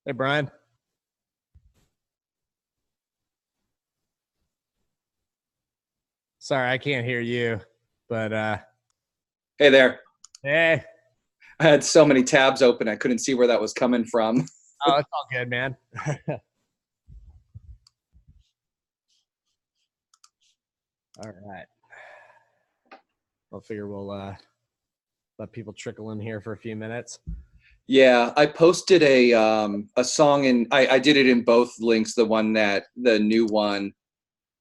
Hey, Brian. Sorry, I can't hear you, but Hey there. hey. I had so many tabs open, I couldn't see where that was coming from. Oh, it's all good, man. All right. I'll figure we'll let people trickle in here for a few minutes. Yeah, I posted a song and I did it in both links, the new one,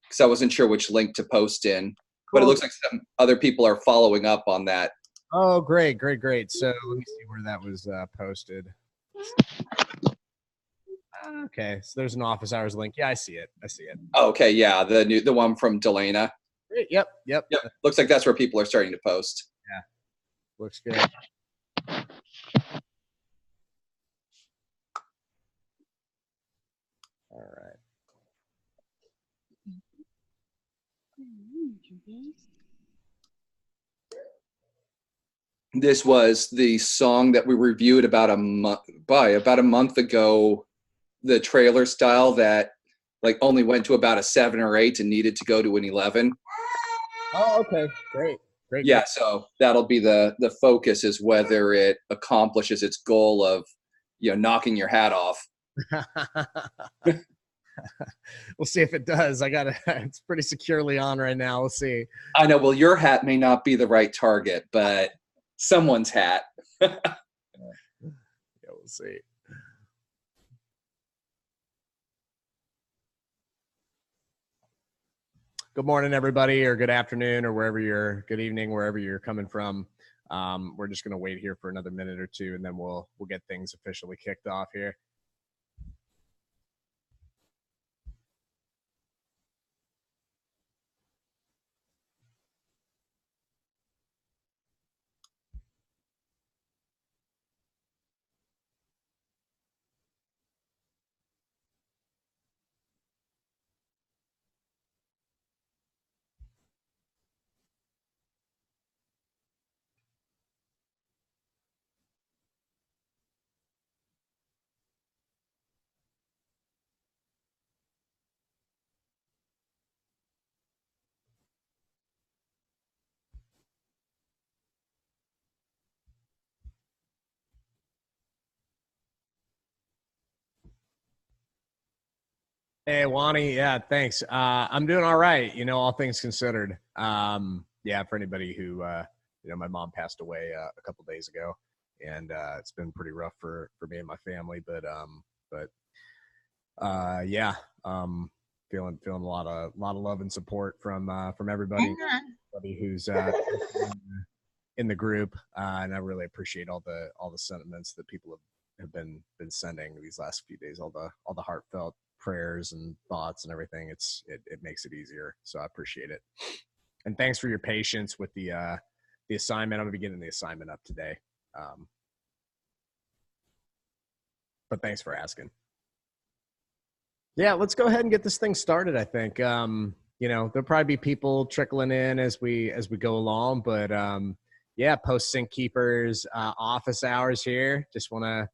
because I wasn't sure which link to post in. But it Cool. looks like some other people are following up on that. Oh, great, great, great. So let me see where that was posted. Okay, so there's an office hours link. Yeah, I see it. I see it. Oh, okay, yeah, the one from Delana. Great. Yep, yep. Yep. Looks like that's where people are starting to post. Yeah, looks good. All right. This was the song that we reviewed about a month ago, the trailer style that like only went to about a 7 or 8 and needed to go to an 11. Oh, okay. Great, great, great. Yeah, so that'll be the focus, is whether it accomplishes its goal of knocking your hat off. We'll see if it does. I got it. It's pretty securely on right now. We'll see. I know, well, your hat may not be the right target, but someone's hat. Yeah, we'll see. Good morning, everybody, or good afternoon, or good evening, wherever you're coming from. We're just going to wait here for another minute or two, and then we'll get things officially kicked off here. Hey, Wani. Yeah, thanks. I'm doing all right. All things considered. Yeah, for anybody who, my mom passed away a couple days ago, and it's been pretty rough for me and my family. But yeah, feeling a lot of love and support from everybody who's in the group, and I really appreciate all the sentiments that people have been sending these last few days, all the heartfelt prayers and thoughts and everything. It makes it easier, so I appreciate it. And thanks for your patience with the assignment. I'm gonna be getting the assignment up today, but thanks for asking. Yeah, let's go ahead and get this thing started. I think there'll probably be people trickling in as we go along, but yeah, post sync keepers office hours here. Just want to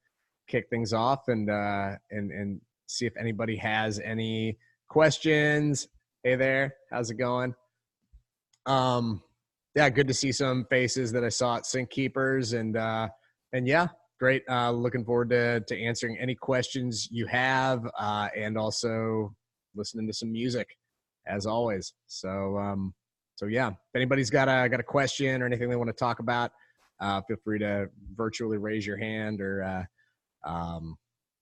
kick things off and see if anybody has any questions. Hey there, how's it going? Yeah, good to see some faces that I saw at Sync Keepers, and yeah, great. Looking forward to answering any questions you have, and also listening to some music as always. So yeah, if anybody's got a question or anything they want to talk about, feel free to virtually raise your hand, or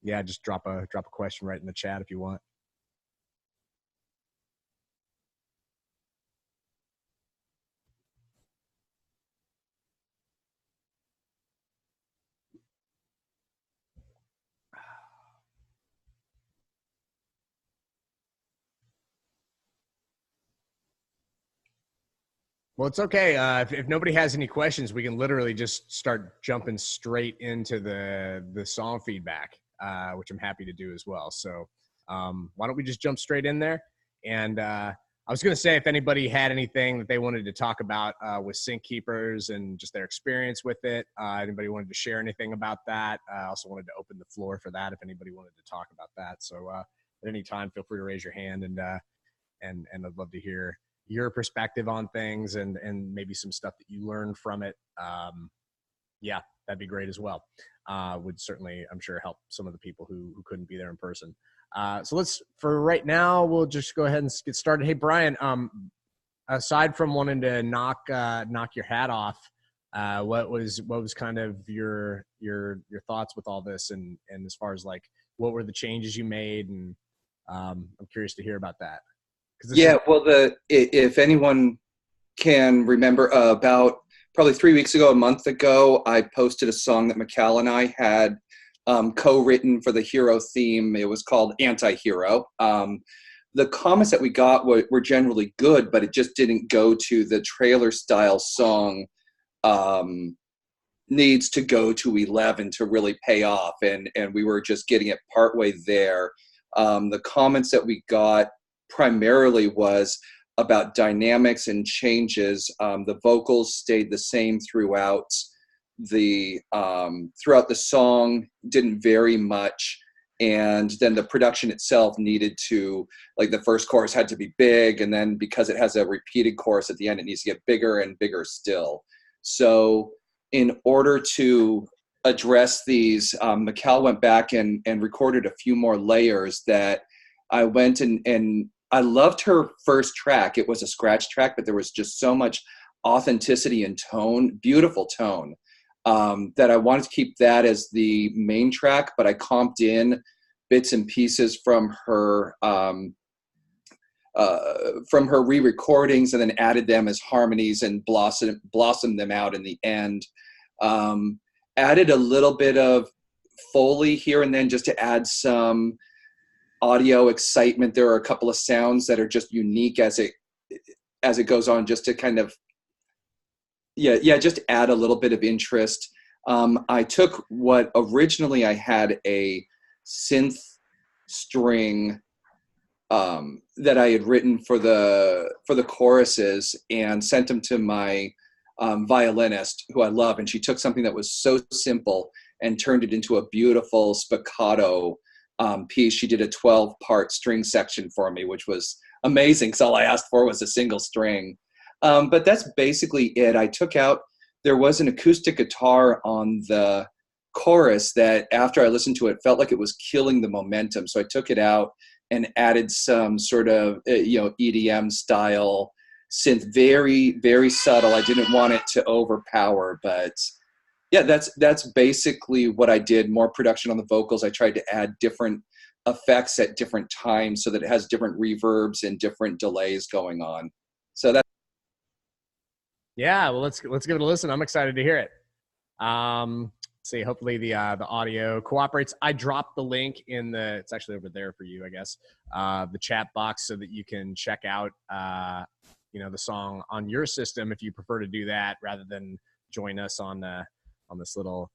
yeah, just drop a question right in the chat if you want. Well, it's okay. If nobody has any questions, we can literally just start jumping straight into the song feedback, which I'm happy to do as well. So why don't we just jump straight in there? And I was going to say, if anybody had anything that they wanted to talk about with Sync Keepers and just their experience with it, anybody wanted to share anything about that, I also wanted to open the floor for that if anybody wanted to talk about that. So at any time, feel free to raise your hand, and I'd love to hear your perspective on things and maybe some stuff that you learned from it. Yeah, that'd be great as well. Would certainly, I'm sure, help some of the people who couldn't be there in person. So for right now, we'll just go ahead and get started. Hey, Brian, aside from wanting to knock your hat off, what was kind of your thoughts with all this, and as far as like, what were the changes you made? And I'm curious to hear about that. If anyone can remember, about probably 3 weeks ago, a month ago, I posted a song that Mikal and I had co-written for the hero theme. It was called Anti-Hero. The comments that we got were generally good, but it just didn't go to the trailer style song. Needs to go to 11 to really pay off, and we were just getting it partway there. The comments that we got primarily was about dynamics and changes. The vocals stayed the same throughout the song, didn't vary much, and then the production itself needed to, like, the first chorus had to be big, and then because it has a repeated chorus at the end, it needs to get bigger and bigger still. So in order to address these, Mikal went back and recorded a few more layers that I went and I loved her first track. It was a scratch track, but there was just so much authenticity and tone, beautiful tone, that I wanted to keep that as the main track, but I comped in bits and pieces from her re-recordings and then added them as harmonies and blossomed them out in the end. Added a little bit of Foley here and then just to add some audio excitement. There are a couple of sounds that are just unique as it goes on, just to kind of just add a little bit of interest. I took what originally I had a synth string that I had written for the choruses and sent them to my violinist, who I love, and she took something that was so simple and turned it into a beautiful spiccato piece. She did a 12-part string section for me, which was amazing, because all I asked for was a single string. But that's basically it. I took out, there was an acoustic guitar on the chorus that after I listened to it, felt like it was killing the momentum. So I took it out and added some sort of EDM style synth, very, very subtle. I didn't want it to overpower, but yeah, that's basically what I did. More production on the vocals. I tried to add different effects at different times so that it has different reverbs and different delays going on. So that's, yeah, well, let's give it a listen. I'm excited to hear it. See, hopefully the audio cooperates. I dropped the link in it's actually over there for you, I guess, the chat box, so that you can check out the song on your system if you prefer to do that, rather than join us on this little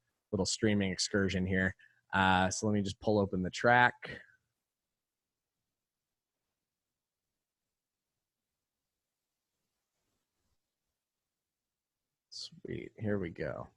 streaming excursion here. So let me just pull open the track. Sweet, here we go.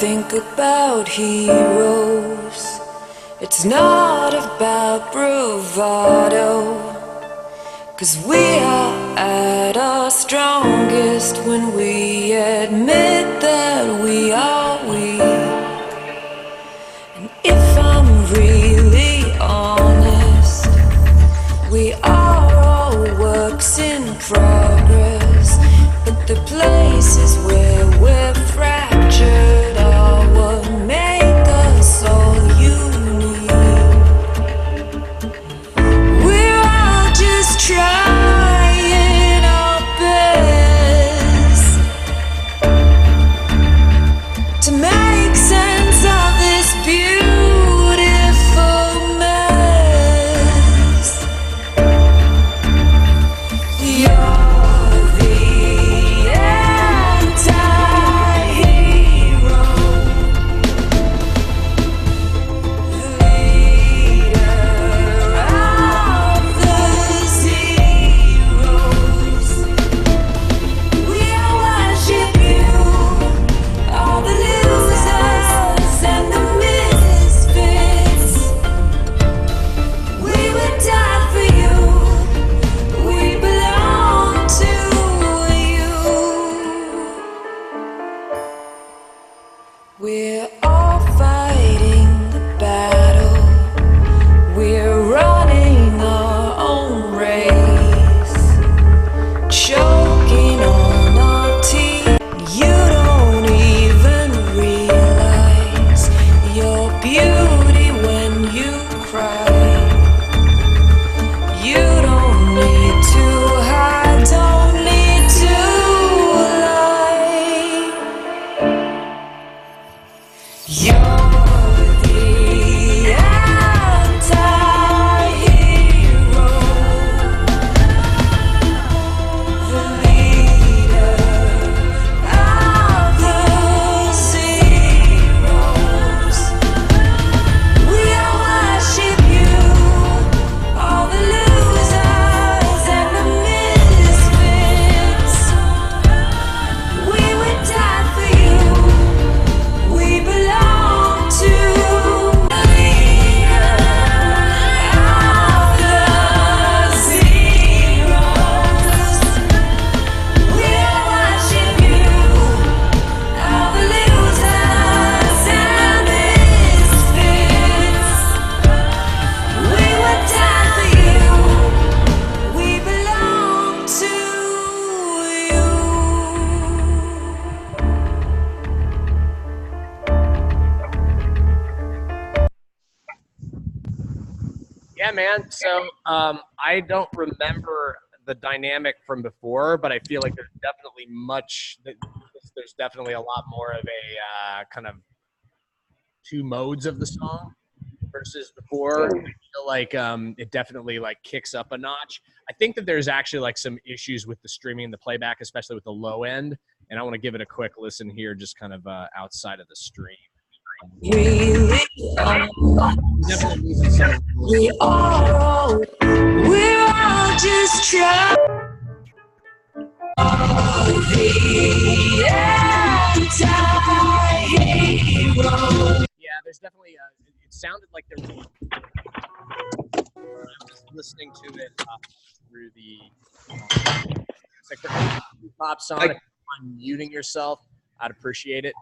Think about heroes. It's not about bravado, 'cause we are at our strongest when we admit that we are weak. And if I'm really honest, we are all works in progress, but the places where we're fractured what make us all unique. We're all just trying our best. Yeah, man. So I don't remember the dynamic from before, but I feel like there's definitely a lot more of a kind of two modes of the song versus before. I feel like it definitely like kicks up a notch. I think that there's actually like some issues with the streaming and the playback, especially with the low end. And I want to give it a quick listen here, just kind of outside of the stream. Really, Definitely losing some. we're all just trying. Yeah, there's definitely it sounded like there was. I'm just listening to it through the. It's like for pop song, if you're muting yourself, I'd appreciate it.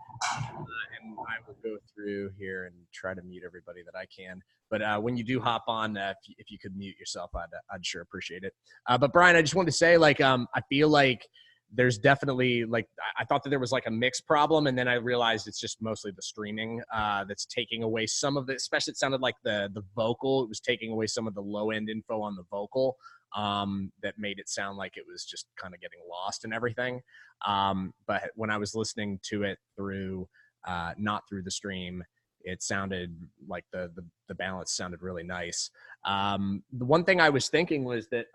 And I will go through here and try to mute everybody that I can. But when you do hop on, if you could mute yourself, I'd sure appreciate it. But Brian, I just wanted to say, like, I feel like there's definitely like I thought that there was like a mix problem, and then I realized it's just mostly the streaming that's taking away some of the. Especially, it sounded like the vocal. It was taking away some of the low end info on the vocal that made it sound like it was just kind of getting lost and everything. But when I was listening to it through not through the stream, it sounded like the balance sounded really nice. The one thing I was thinking was that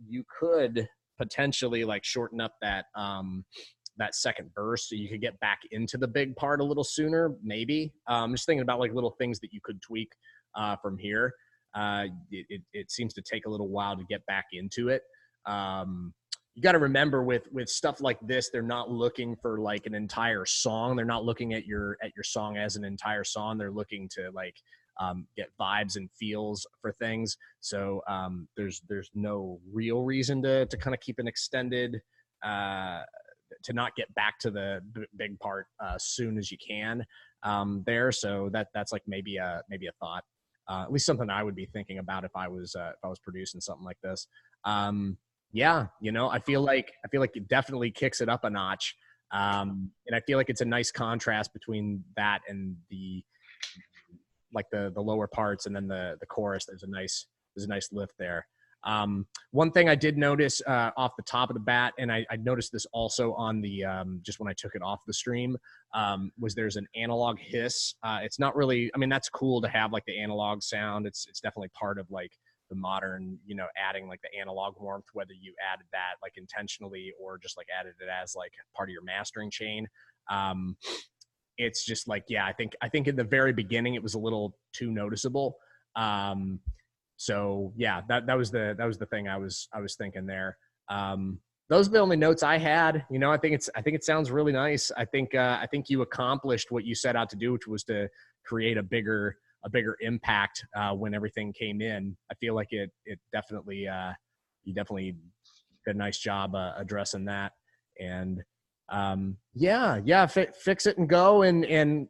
you could potentially like shorten up that that second verse so you could get back into the big part a little sooner, maybe. I'm just thinking about like little things that you could tweak from here. It seems to take a little while to get back into it. You got to remember with stuff like this, they're not looking for like an entire song. They're not looking at your song as an entire song. They're looking to like get vibes and feels for things. So there's no real reason to kind of keep an extended to not get back to the big part soon as you can there. So that's like maybe a thought, at least something I would be thinking about if I was producing something like this. Yeah, you know, I feel like it definitely kicks it up a notch. And I feel like it's a nice contrast between that and the lower parts, and then the chorus. There's a nice lift there. One thing I did notice off the top of the bat, and I noticed this also on the just when I took it off the stream, was there's an analog hiss. It's not really, I mean, that's cool to have like the analog sound. It's definitely part of like the modern, you know, adding like the analog warmth, whether you added that like intentionally or just like added it as like part of your mastering chain. It's just like, yeah, I think in the very beginning it was a little too noticeable. So yeah, that was the thing I was thinking there. Those are the only notes I had. You know, I think it sounds really nice. I think you accomplished what you set out to do, which was to create a bigger impact when everything came in. I feel like it definitely you definitely did a nice job addressing that. And fix it and go. And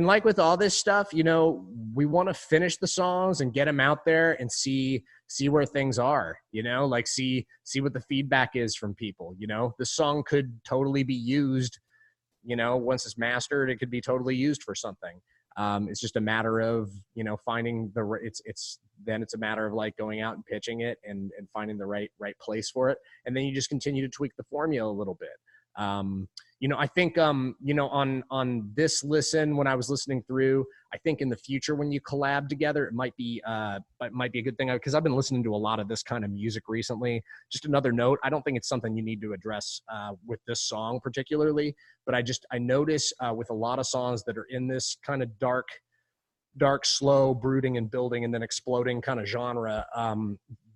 like with all this stuff, you know, we want to finish the songs and get them out there and see where things are, you know, like see what the feedback is from people. You know, the song could totally be used, you know, once it's mastered, it could be totally used for something. It's just a matter of, you know, finding it's a matter of like going out and pitching it and finding the right place for it. And then you just continue to tweak the formula a little bit. You know, I think, you know, on this listen, when I was listening through, I think in the future, when you collab together, it might be a good thing, because I've been listening to a lot of this kind of music recently. Just another note, I don't think it's something you need to address with this song particularly, but I notice with a lot of songs that are in this kind of dark, slow, brooding and building and then exploding kind of genre,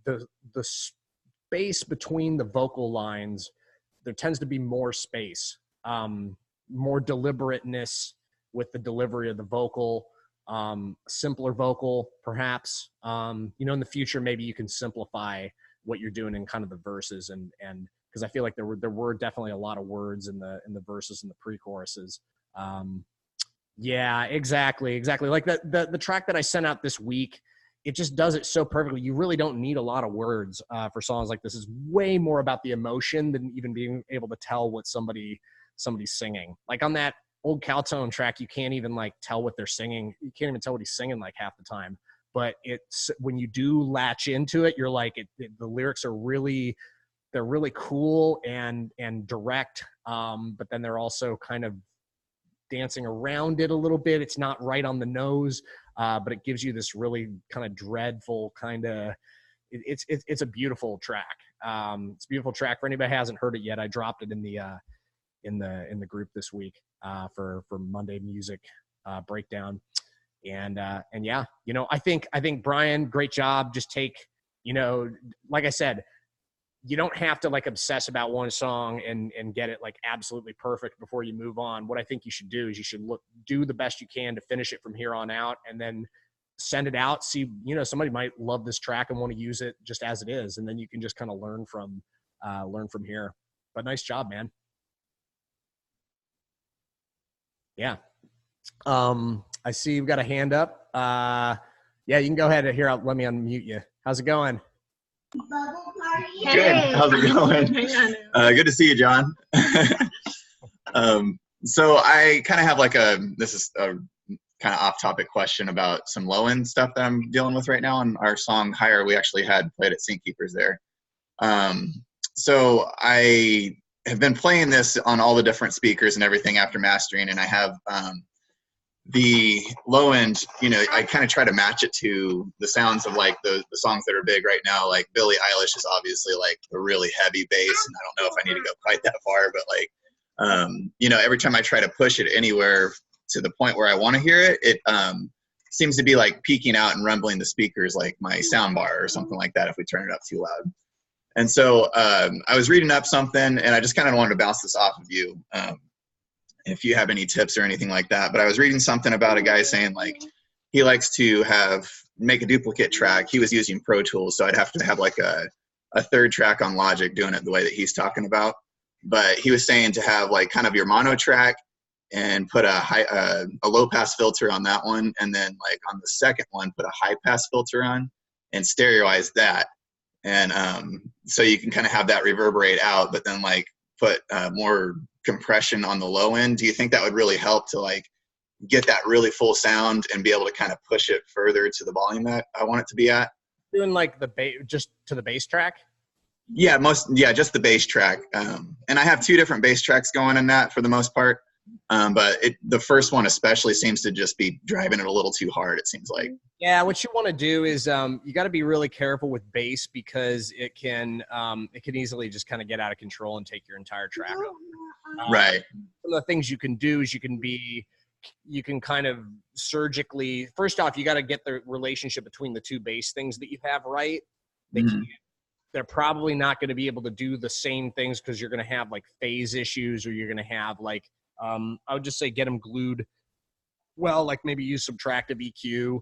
the space between the vocal lines, there tends to be more space, more deliberateness with the delivery of the vocal, simpler vocal, perhaps. You know, in the future, maybe you can simplify what you're doing in kind of the verses, and because I feel like there were definitely a lot of words in the verses and the pre-choruses. Yeah, exactly. Like the track that I sent out this week, it just does it so perfectly. You really don't need a lot of words for songs like this. It's way more about the emotion than even being able to tell what somebody's singing. Like on that old Cowtone track, you can't even like tell what they're singing. You can't even tell what he's singing like half the time. but it's when you do latch into it, you're like, the lyrics are really, they're really cool and direct, but then they're also kind of dancing around it a little bit. It's not right on the nose, but it gives you this really kind of dreadful kind of, it's a beautiful track. It's a beautiful track. For anybody who hasn't heard it yet, I dropped it in the group this week for Monday Music Breakdown. And yeah, you know, I think Brian, great job. Just take, you know, like I said, you don't have to like obsess about one song and get it like absolutely perfect before you move on. What I think you should do is you should do the best you can to finish it from here on out, and then send it out. See, you know, somebody might love this track and want to use it just as it is. And then you can just kind of learn from here. But nice job, man. Yeah. I see you've got a hand up. Yeah, you can go ahead here. Let me unmute you. How's it going? Good. How's it going? Good to see you, John. So I kind of have like this is a kind of off-topic question about some low-end stuff that I'm dealing with right now. On our song Higher, we actually had played at Sync Keepers there. So I have been playing this on all the different speakers and everything after mastering, and I have the low end, you know, I kind of try to match it to the sounds of like the songs that are big right now. Like Billie Eilish is obviously like a really heavy bass, and I don't know if I need to go quite that far, but like, you know, every time I try to push it anywhere to the point where I want to hear it, it seems to be like peaking out and rumbling the speakers like my sound bar or something like that if we turn it up too loud. And so I was reading up something, and I just kind of wanted to bounce this off of you. If you have any tips or anything like that. But I was reading something about a guy saying like he likes to make a duplicate track. He was using Pro Tools, so I'd have to have like a third track on Logic doing it the way that he's talking about. But he was saying to have like kind of your mono track and put a low pass filter on that one, and then like on the second one put a high pass filter on and stereoize that. And so you can kind of have that reverberate out, but then like put more compression on the low end. Do you think that would really help to like get that really full sound and be able to kind of push it further to the volume that I want it to be at? Doing like just to the bass track? Yeah, just the bass track. And I have two different bass tracks going in that for the most part. But the first one especially seems to just be driving it a little too hard, it seems like. Yeah, what you want to do is you got to be really careful with bass, because it can easily just kind of get out of control and take your entire track over. Right. Some of the things you can do is you can kind of surgically, first off, you got to get the relationship between the two bass things that you have right. They're probably not going to be able to do the same things, because you're going to have like phase issues, or you're going to have like, I would just say get them glued well, like maybe use subtractive EQ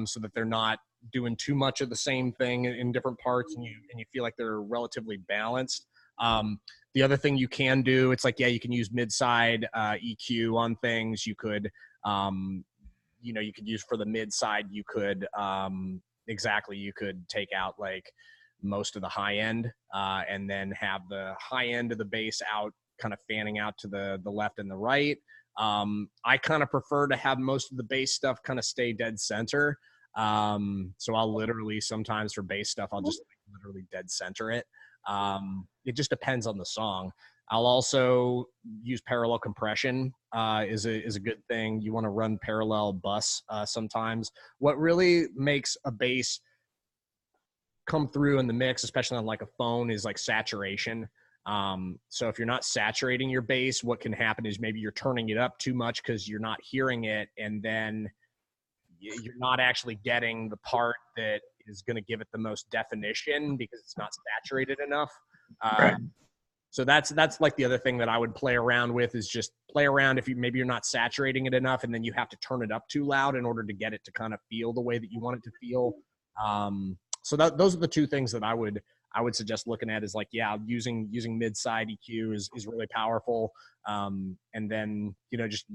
so that they're not doing too much of the same thing in different parts, and you feel like they're relatively balanced. The other thing you can do, it's like, yeah, you can use mid-side EQ on things. You could, you know, you could use for the mid-side, you could, you could take out like most of the high end and then have the high end of the bass out, kind of fanning out to the left and the right. I kind of prefer to have most of the bass stuff kind of stay dead center. So I'll literally sometimes for bass stuff, I'll just literally dead center it. It just depends on the song. I'll also use parallel compression is a good thing. You want to run parallel bus sometimes. What really makes a bass come through in the mix, especially on like a phone, is like saturation. So if you're not saturating your bass, what can happen is maybe you're turning it up too much because you're not hearing it, and then you're not actually getting the part that is going to give it the most definition because it's not saturated enough. Right. So that's like the other thing that I would play around with, is just play around if maybe you're not saturating it enough, and then you have to turn it up too loud in order to get it to kind of feel the way that you want it to feel. So those are the two things that I would suggest looking at, is like, yeah, using mid-side EQ is really powerful. And then, just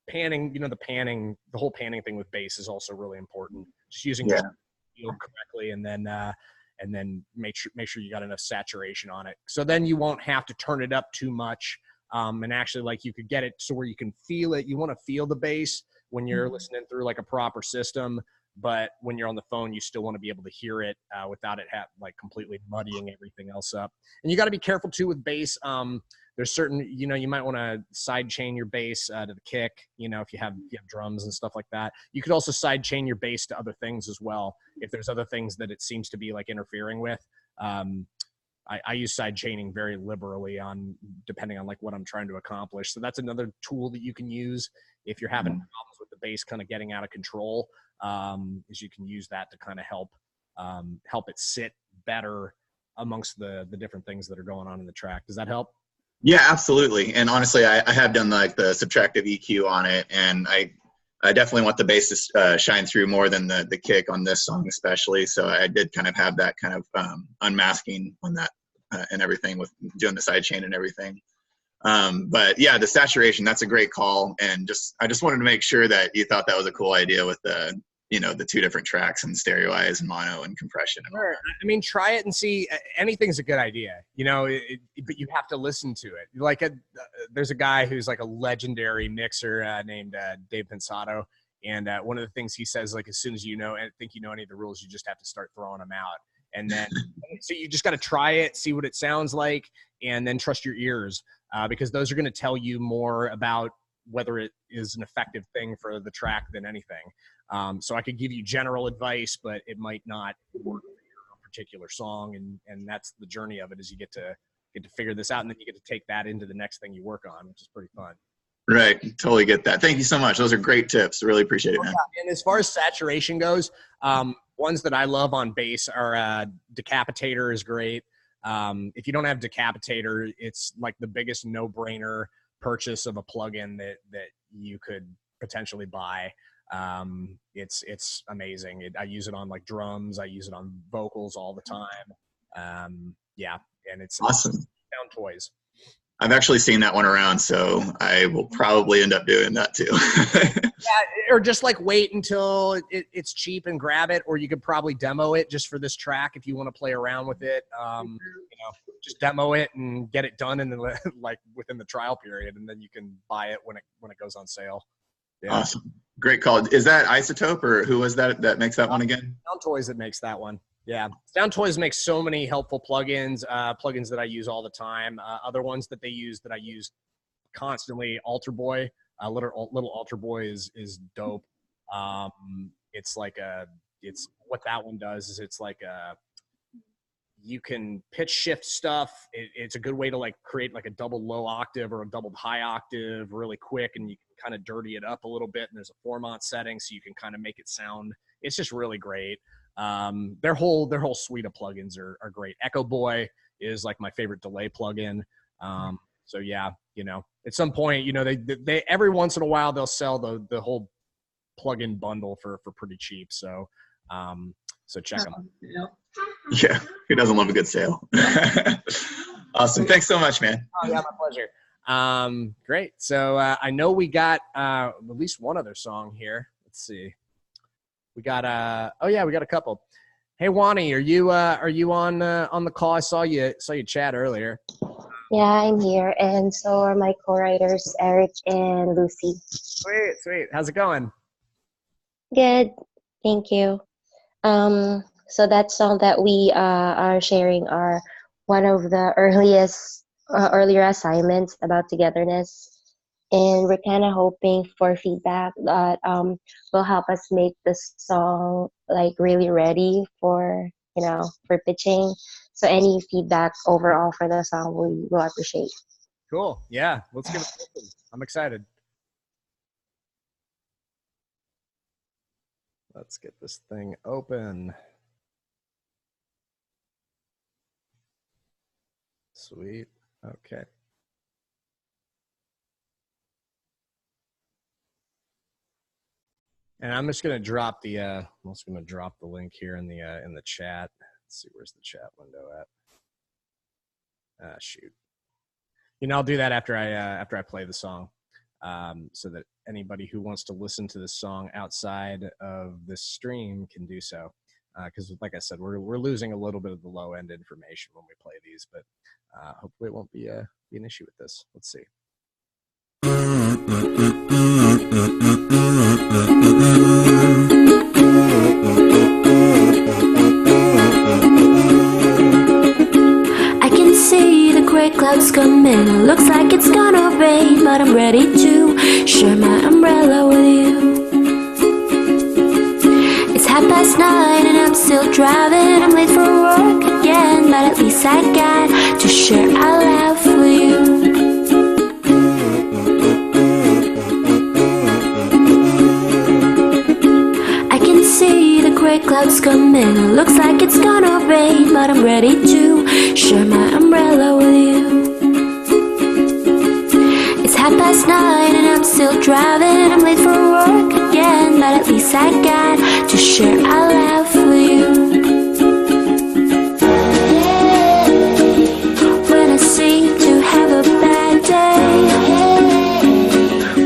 panning, the whole panning thing with bass is also really important. Just using the field correctly, and then make sure you got enough saturation on it. So then you won't have to turn it up too much. And actually, like, you could get it so where you can feel it. You want to feel the bass when you're listening through like a proper system. but when you're on the phone, you still want to be able to hear it without it like completely muddying everything else up. And you got to be careful too with bass. There's certain, you might want to side chain your bass to the kick, if you have drums and stuff like that. You could also side chain your bass to other things as well, if there's other things that it seems to be like interfering with. I use side chaining very liberally depending on like what I'm trying to accomplish. So that's another tool that you can use if you're having problems with the bass kind of getting out of control, is you can use that to kind of help it sit better amongst the different things that are going on in the track. Does that help? Yeah, absolutely. And honestly, I have done like the subtractive EQ on it, and I definitely want the bass to shine through more than the kick on this song especially. So I did kind of have that kind of unmasking on that and everything with doing the side chain and everything. But yeah, the saturation, that's a great call. And I just wanted to make sure that you thought that was a cool idea with the two different tracks and stereoize and mono and compression. And sure. I mean, try it and see. Anything's a good idea, but you have to listen to it. Like there's a guy who's like a legendary mixer named Dave Pensato. And one of the things he says, like, as soon as you think you know any of the rules, you just have to start throwing them out. And then, so you just got to try it, see what it sounds like, and then trust your ears because those are going to tell you more about whether it is an effective thing for the track than anything. So I could give you general advice, but it might not work for your particular song. And that's the journey of it, is you get to figure this out, and then you get to take that into the next thing you work on, which is pretty fun. Right. Totally get that. Thank you so much. Those are great tips. Really appreciate it, man. And as far as saturation goes, ones that I love on bass are Decapitator is great. If you don't have Decapitator, it's like the biggest no-brainer purchase of a plugin that you could potentially buy. It's amazing. I use it on like drums. I use it on vocals all the time. Yeah, and it's awesome. Sound Toys. I've actually seen that one around, so I will probably end up doing that too. Yeah, or just like wait until it's cheap and grab it, or you could probably demo it just for this track if you want to play around with it. Just demo it and get it done in like within the trial period, and then you can buy it when it goes on sale. Yeah. Awesome, great call. Is that Isotope, or who was that makes that one again? Sound Toys that makes that one. Yeah, Sound Toys makes so many helpful plugins, plugins that I use all the time. Other ones that they use that I use constantly, Alter Boy. Little Alter Boy is dope. It's what that one does is it's like you can pitch shift stuff. It's a good way to like create like a double low octave or a double high octave really quick, and you can kind of dirty it up a little bit. And there's a Formant setting, so you can kind of make it sound. It's just really great. Their whole suite of plugins are great. Echo Boy is like my favorite delay plugin. So yeah, at some point, they every once in a while they'll sell the whole plugin bundle for pretty cheap. So check them. Yeah, who doesn't love a good sale? Awesome. Thanks so much, man. Oh, yeah, my pleasure. Great. So I know we got at least one other song here. Let's see. We got we got a couple. Hey Wani, are you on the call? I saw you chat earlier. Yeah, I'm here, and so are my co-writers Eric and Lucy. Sweet. How's it going? Good, thank you. So that song that we are sharing are one of the earlier assignments about togetherness. And we're kind of hoping for feedback that will help us make this song like really ready for pitching. So any feedback overall for the song we will appreciate. Cool. Yeah, let's give it a listen. I'm excited. Let's get this thing open. Sweet. Okay. And I'm just gonna drop the link here in the chat. Let's see, where's the chat window at? Shoot. I'll do that after I play the song, so that anybody who wants to listen to this song outside of this stream can do so. Because, like I said, we're losing a little bit of the low end information when we play these, but hopefully it won't be an issue with this. Let's see. clouds come in. It looks like it's gonna rain, but I'm ready to share my umbrella with you. It's 9:30 and I'm still driving. I'm late for work again, but at least I got to share a laugh with you. See the gray clouds come in. It looks like it's gonna rain, but I'm ready to share my umbrella with you. It's 9:30 and I'm still driving. I'm late for work again, but at least I got to share a laugh with you. When I seem to have a bad day,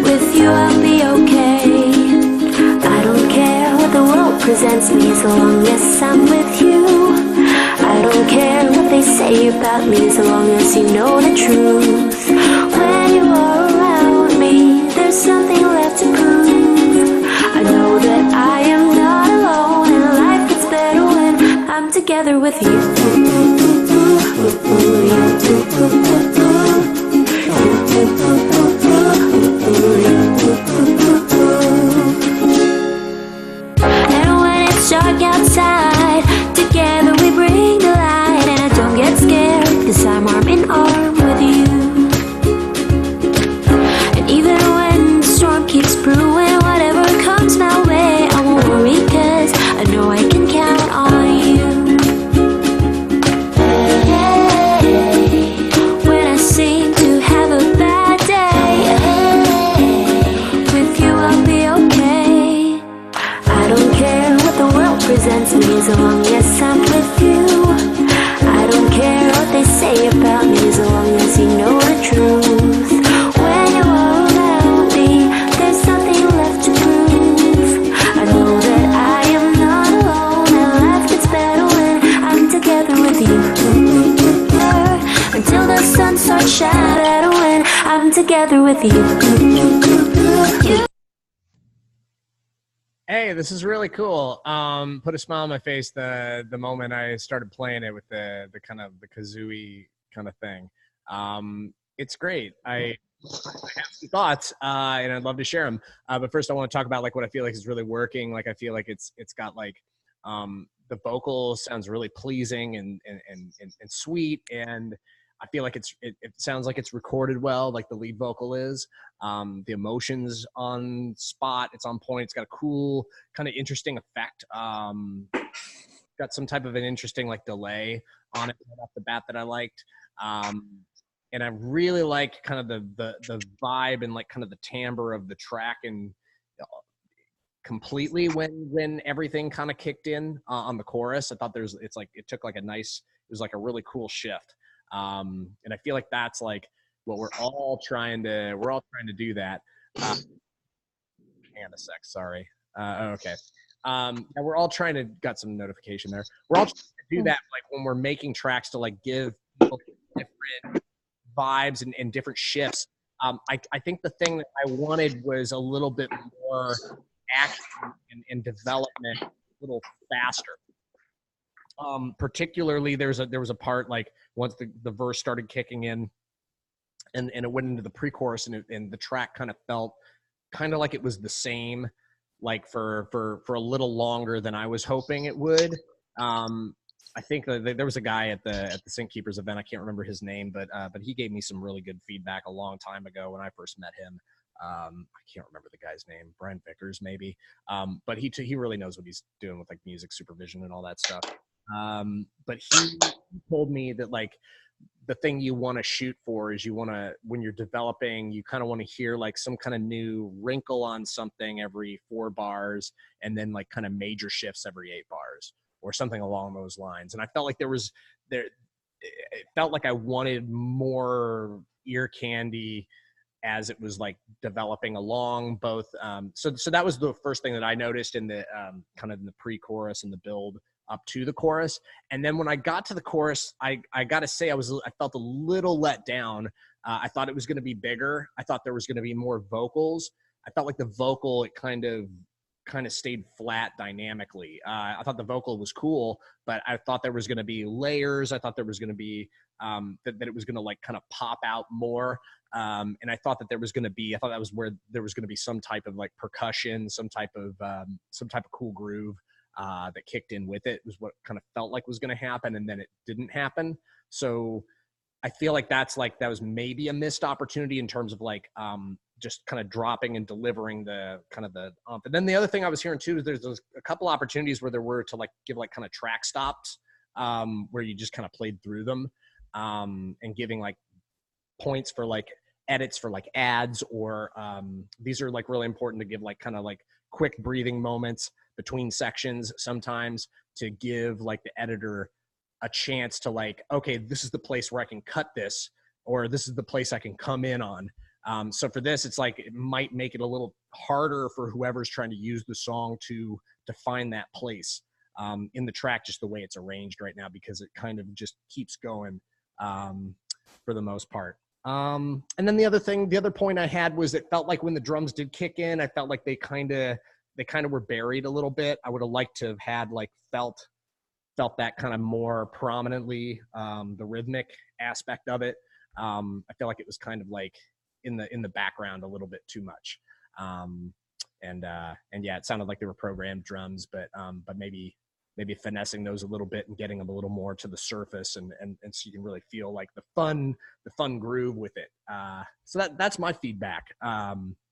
with you I'll be okay. I don't care what the world presents me so long as I'm with you. I don't care what they say about me so long as you know the truth. When you are around me, there's something left to prove. I know that I am not alone, and life gets better when I'm together with you. Dark outside, together we bring the light, and I don't get scared, cause I'm arm in arm with you. And even when the storm keeps brewing, whatever comes my way, I won't worry, cause I know I can count on you. When I seem to have a bad day, with you I'll be okay. I don't care what the world presents me so long as I'm with you. I don't care what they say about me so long as you know the truth. When you are around me, there's something left to prove. I know that I am not alone, and life gets better when I'm together with you. Until the sun starts shining, when I'm together with you. Hey, this is really cool. Put a smile on my face the moment I started playing it with the kind of the kazooie kind of thing. It's great. I have some thoughts, and I'd love to share them. But first, I want to talk about like what I feel like is really working. Like I feel like it's got like the vocal sounds really pleasing and sweet, and I feel like it sounds like it's recorded well, like the lead vocal is. The emotions on spot, it's on point. It's got a cool kind of interesting effect. Got some type of an interesting like delay on it right off the bat that I liked. And I really like kind of the vibe and like kind of the timbre of the track and completely when everything kind of kicked in on the chorus. I thought it was like a really cool shift. And I feel like that's like what we're all trying to do that. Hang on a sec. Sorry. Okay. And we're all trying to got some notification there. We're all trying to do that. Like when we're making tracks to like give people different vibes and different shifts. I think the thing that I wanted was a little bit more action and development, a little faster. Particularly there was a part like once the verse started kicking in and it went into the pre-chorus and the track kind of felt kind of like it was the same like for a little longer than I was hoping it would. I think there was a guy at the Sync Keepers event. I can't remember his name, but he gave me some really good feedback a long time ago when I first met him. I can't remember the guy's name, Brian Vickers maybe. But he really knows what he's doing with like music supervision and all that stuff. But he told me that like the thing you want to shoot for is you want to, when you're developing, you kind of want to hear like some kind of new wrinkle on something every 4 bars and then like kind of major shifts every 8 bars or something along those lines. And I felt like it felt like I wanted more ear candy as it was like developing along both. So that was the first thing that I noticed in the kind of in the pre-chorus and the build up to the chorus. And then when I got to the chorus, I got to say I felt a little let down. I thought it was going to be bigger. I thought there was going to be more vocals. I felt like the vocal, it kind of kind of stayed flat dynamically. I thought the vocal was cool, but I thought there was going to be layers. I thought there was going to be that it was going to like kind of pop out more. And I thought that there was going to be, I thought that was where there was going to be some type of like percussion, some type of cool groove that kicked in with it. Was what kind of felt like was going to happen, and then it didn't happen. So I feel like that was maybe a missed opportunity in terms of like just kind of dropping and delivering the kind of the but then the other thing I was hearing too is there's a couple opportunities where there were to like give like kind of track stops where you just kind of played through them and giving like points for like edits for like ads or these are like really important to give like kind of like quick breathing moments between sections sometimes to give like the editor a chance to like, okay, this is the place where I can cut this, or this is the place I can come in on. So for this, it's like, it might make it a little harder for whoever's trying to use the song to find that place in the track, just the way it's arranged right now, because it kind of just keeps going for the most part. And then the other point I had was it felt like when the drums did kick in, I felt like they kind of were buried a little bit. I would have liked to have had like felt that kind of more prominently, the rhythmic aspect of it. I feel like it was kind of like in the background a little bit too much. And yeah, it sounded like they were programmed drums, but maybe finessing those a little bit and getting them a little more to the surface and so you can really feel like the fun groove with it. So that's my feedback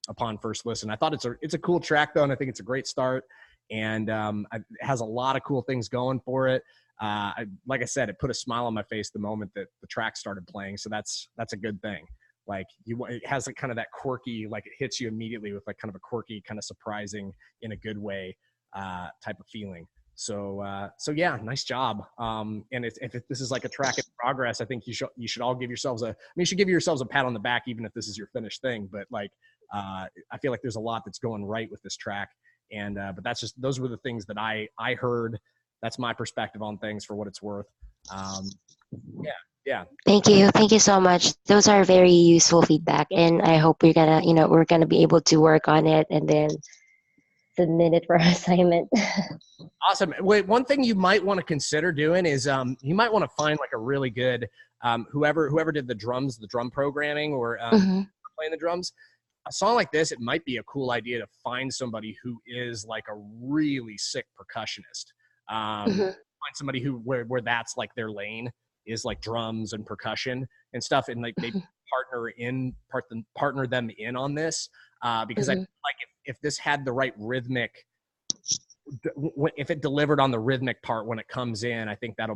upon first listen. I thought it's a cool track though, and I think it's a great start. And it has a lot of cool things going for it. Like I said, it put a smile on my face the moment that the track started playing. So that's a good thing. Like it has like kind of that quirky, like it hits you immediately with like kind of a quirky, kind of surprising in a good way type of feeling. So yeah, nice job. And if this is like a track in progress, I think you should all give yourselves you should give yourselves a pat on the back, even if this is your finished thing. But like, I feel like there's a lot that's going right with this track. And but those were the things that I heard. That's my perspective on things for what it's worth. Yeah. Thank you so much. Those are very useful feedback, and I hope we're gonna be able to work on it and then submit it for assignment. Awesome. Wait, one thing you might want to consider doing is you might want to find like a really good whoever did the drum programming or playing the drums. A song like this, it might be a cool idea to find somebody who is like a really sick percussionist. Find somebody where that's like their lane is like drums and percussion and stuff, and like they partner them in on this because I feel like if this had the right rhythmic, if it delivered on the rhythmic part when it comes in, I think that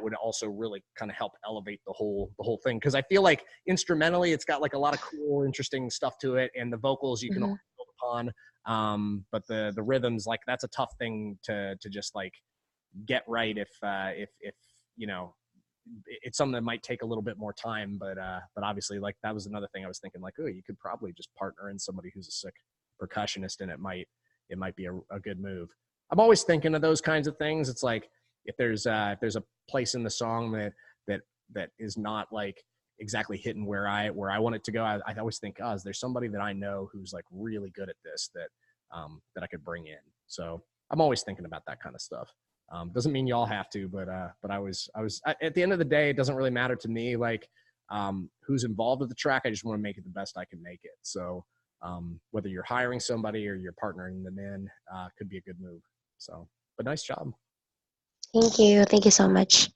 would also really kind of help elevate the whole thing. Because I feel like instrumentally, it's got like a lot of cool, interesting stuff to it, and the vocals you can all build upon. But the rhythms, like that's a tough thing to just like get right if you know, it's something that might take a little bit more time. But obviously, like that was another thing I was thinking, like, oh, you could probably just partner in somebody who's a sick percussionist, and it might be a good move. I'm always thinking of those kinds of things. It's like, if there's a place in the song that is not like exactly hitting where I want it to go, I always think, oh, is there somebody that I know who's like really good at this that I could bring in? So I'm always thinking about that kind of stuff. Doesn't mean y'all have to, but I was at the end of the day, it doesn't really matter to me like who's involved with the track. I just want to make it the best I can make it. So whether you're hiring somebody or you're partnering them in, could be a good move. So, but nice job. Thank you so much.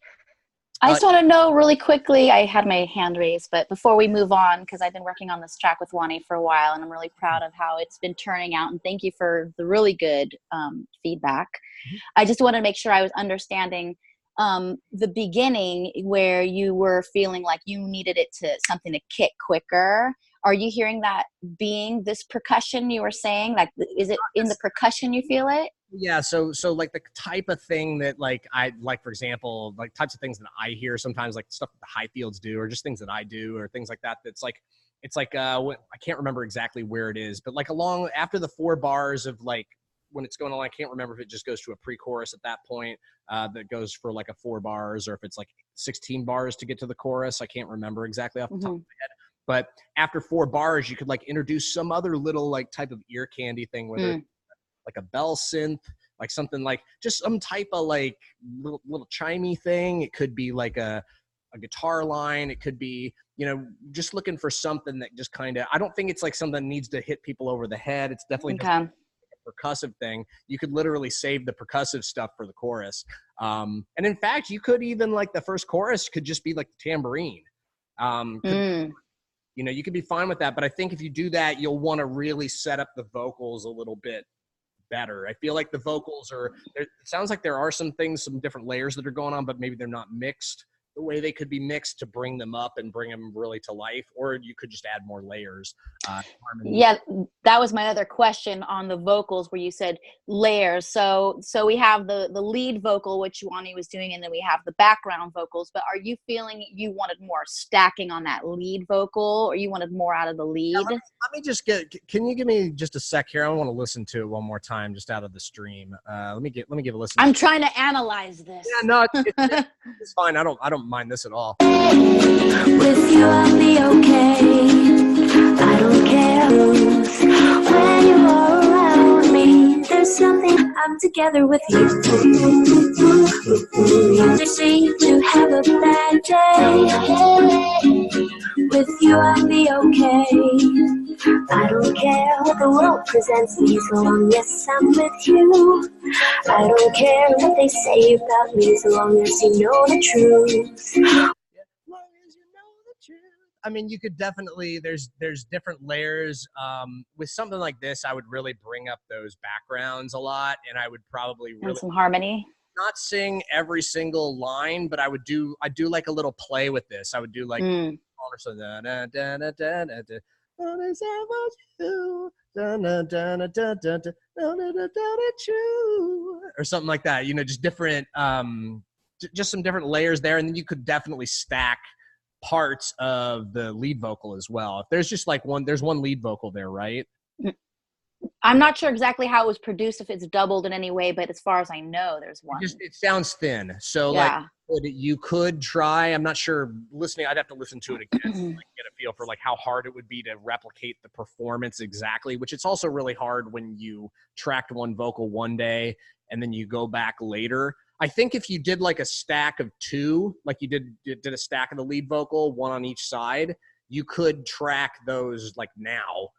I just want to know really quickly, I had my hand raised, but before we move on, because I've been working on this track with Wani for a while, and I'm really proud of how it's been turning out, and thank you for the really good feedback. I just want to make sure I was understanding the beginning where you were feeling like you needed something to kick quicker. Are you hearing that being this percussion you were saying? Like, is it in the percussion you feel it? Yeah, so like the type of thing that like I like, for example, like types of things that I hear sometimes, like stuff that the Highfields do, or just things that I do, or things like that. That's like, it's like I can't remember exactly where it is, but like along after the 4 bars of like when it's going on, I can't remember if it just goes to a pre-chorus at that point that goes for like a 4 bars, or if it's like 16 bars to get to the chorus. I can't remember exactly off the top of my head. But after 4 bars, you could like introduce some other little like type of ear candy thing, whether like a bell synth, like something like just some type of like little chimey thing. It could be like a guitar line. It could be, you know, just looking for something that just kind of, I don't think it's like something that needs to hit people over the head. It's definitely just a percussive thing. You could literally save the percussive stuff for the chorus. And in fact, you could even like the first chorus could just be like the tambourine. You know, you could be fine with that. But I think if you do that, you'll want to really set up the vocals a little bit better. I feel like the vocals it sounds like there are some things, some different layers that are going on, but maybe they're not mixed the way they could be mixed to bring them up and bring them really to life, or you could just add more layers. Yeah, that was my other question on the vocals where you said layers. So we have the lead vocal, which Wani was doing, and then we have the background vocals, but are you feeling you wanted more stacking on that lead vocal, or you wanted more out of the lead? Yeah, let me just can you give me just a sec here? I want to listen to it one more time just out of the stream. Let me give a listen. I'm trying to analyze this. Yeah, no, it's fine. I don't mind this at all. With you I'll be okay. I don't care who's when you are around me. There's something, I'm together with you. They seem to have a bad day. With you I'll be okay. I don't care what the world presents me so long as I'm with you. I don't care what they say about me so long as you know the truth. I mean, you could definitely, there's different layers. With something like this, I would really bring up those backgrounds a lot, and I would probably really some harmony. Not sing every single line, but I do like a little play with this. I would do like or something like that. You know, just different, just some different layers there, and then you could definitely stack parts of the lead vocal as well. If there's just like there's one lead vocal there, right? I'm not sure exactly how it was produced, if it's doubled in any way, but as far as I know, there's one. It sounds thin. So yeah. Like you could try, I'm not sure listening, I'd have to listen to it again to like get a feel for like how hard it would be to replicate the performance exactly, which it's also really hard when you tracked one vocal one day and then you go back later. I think if you did like a stack of two, like you did a stack of the lead vocal, one on each side, you could track those like now.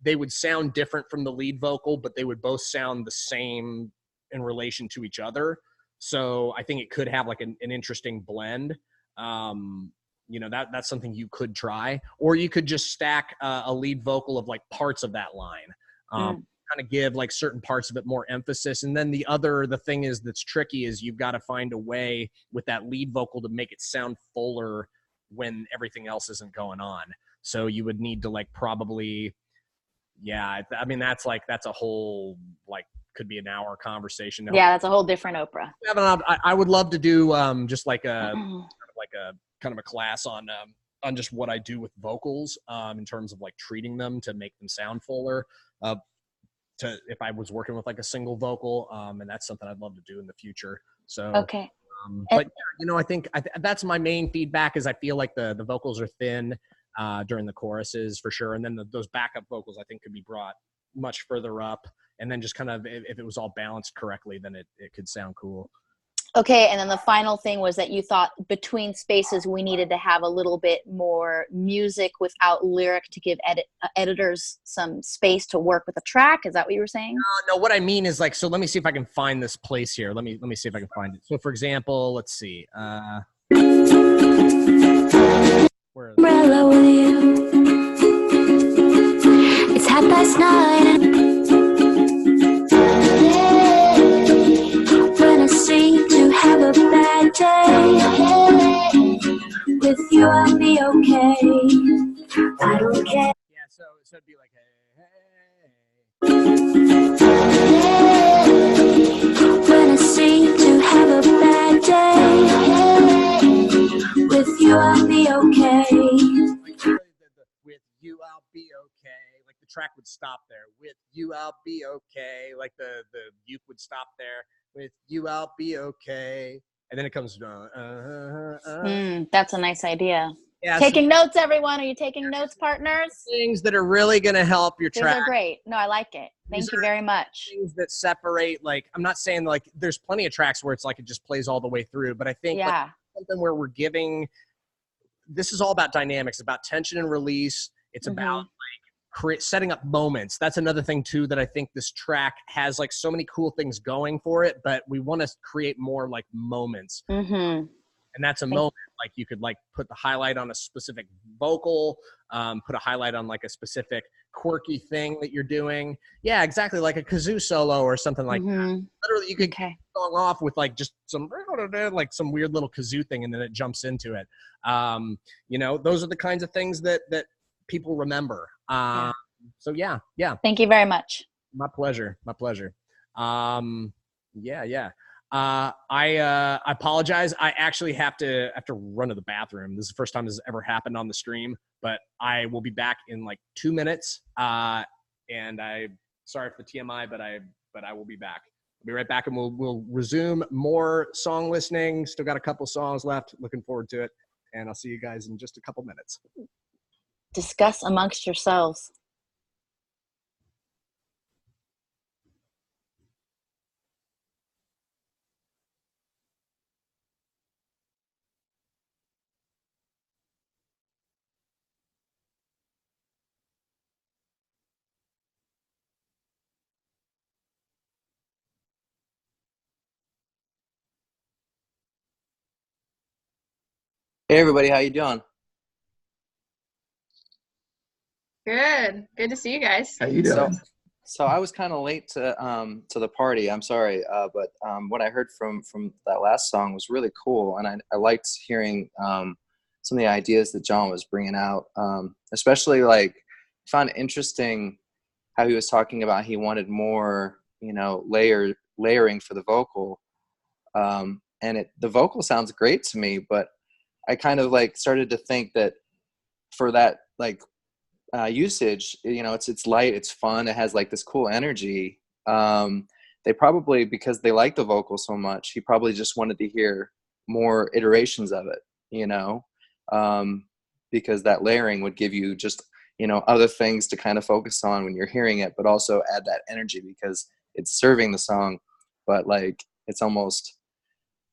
They would sound different from the lead vocal, but they would both sound the same in relation to each other. So I think it could have like an interesting blend. You know, that's something you could try, or you could just stack a lead vocal of like parts of that line. Kind of give like certain parts of it more emphasis. And then the thing is that's tricky is you've got to find a way with that lead vocal to make it sound fuller when everything else isn't going on. So you would need to like probably, yeah, I mean, that's a whole, like, could be an hour conversation. Yeah, that's a whole different Oprah. I would love to do just like a kind of a class on just what I do with vocals in terms of like treating them to make them sound fuller. If I was working with like a single vocal, and that's something I'd love to do in the future. So okay. But you know, I think that's my main feedback is I feel like the vocals are thin during the choruses for sure, and then those backup vocals I think could be brought much further up, and then just kind of if it was all balanced correctly, then it could sound cool. Okay, and then the final thing was that you thought between spaces we needed to have a little bit more music without lyric to give editors some space to work with the track. Is that what you were saying? No, what I mean is like, so let me see if I can find this place here. Let me see if I can find it. So for example, let's see. Where is it? Umbrella with you. It's 9:30. When I seem to have a bad day, with you I'll be okay. I don't care. Yeah, so it'd be like, hey. When I seem to have a bad day, with you I'll be okay. With you I'll be okay. Like the track would stop there. With you I'll be okay. Like the uke would stop there. With you I'll be okay. And then it comes that's a nice idea. Yeah, Taking notes, everyone. Are you taking notes, partners? things that are really going to help your These track. are great. No, I like it. These Thank you are very much. Things that separate, like, I'm not saying like there's plenty of tracks where it's like it just plays all the way through, but I think like, Yeah. something where we're giving, this is all about dynamics, about tension and release. It's about setting up moments. That's another thing too that I think this track has like so many cool things going for it, but we want to create more like moments. Mm-hmm. And that's a moment like you could like put the highlight on a specific vocal, put a highlight on like a specific quirky thing that you're doing. Yeah, exactly, like a kazoo solo or something like that. Literally, you could kick the song off with like just some like some weird little kazoo thing, and then it jumps into it. You know, those are the kinds of things that people remember. So yeah. Thank you very much. My pleasure. Yeah. I apologize. I actually have to run to the bathroom. This is the first time this has ever happened on the stream, but I will be back in like 2 minutes. And sorry for the TMI, but I will be back. I'll be right back, and we'll resume more song listening. Still got a couple songs left. Looking forward to it. And I'll see you guys in just a couple minutes. Discuss amongst yourselves. Hey everybody, how you doing? Good to see you guys. How you doing? So I was kind of late to the party. I'm sorry, but what I heard from that last song was really cool, and I liked hearing some of the ideas that John was bringing out. Especially like, I found it interesting how he was talking about he wanted more, layering for the vocal, and the vocal sounds great to me, but I kind of like started to think that for that like usage, it's light, it's fun, it has like this cool energy. They probably, because they like the vocal so much, he probably just wanted to hear more iterations of it, because that layering would give you just, other things to kind of focus on when you're hearing it, but also add that energy because it's serving the song. But like, it's almost,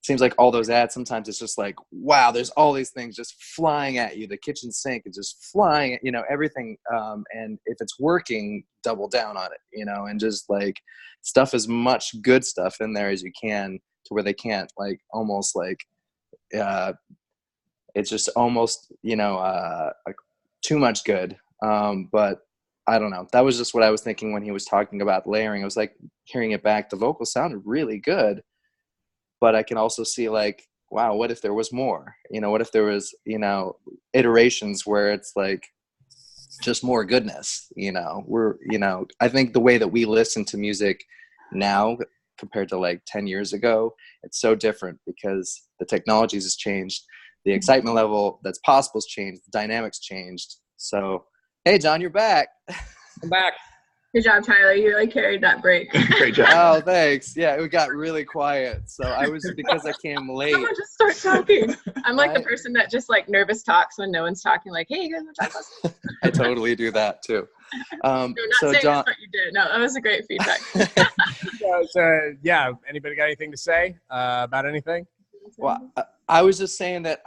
seems like all those ads, sometimes it's just like, wow, there's all these things just flying at you. The kitchen sink is just flying, everything. And if it's working, double down on it, and just like stuff as much good stuff in there as you can to where they can't like almost like, it's just almost, like too much good. But I don't know. That was just what I was thinking when he was talking about layering. I was like hearing it back. The vocal sounded really good. But I can also see like, wow, what if there was more? What if there was, iterations where it's like just more goodness, I think the way that we listen to music now compared to like 10 years ago, it's so different because the technologies has changed. The excitement level that's possible has changed. The dynamics changed. So, hey, John, you're back. I'm back. Good job, Tyler. You really carried that break. Great job. Oh, thanks. Yeah, it got really quiet. So I was, because I came late. Someone just start talking. I'm like the person that just like nervous talks when no one's talking. Like, hey, you guys want to talk about something? I totally do that too. No, not so saying John, that's what you did. No, that was a great feedback. So yeah, anybody got anything to say about anything? Well, I was just saying that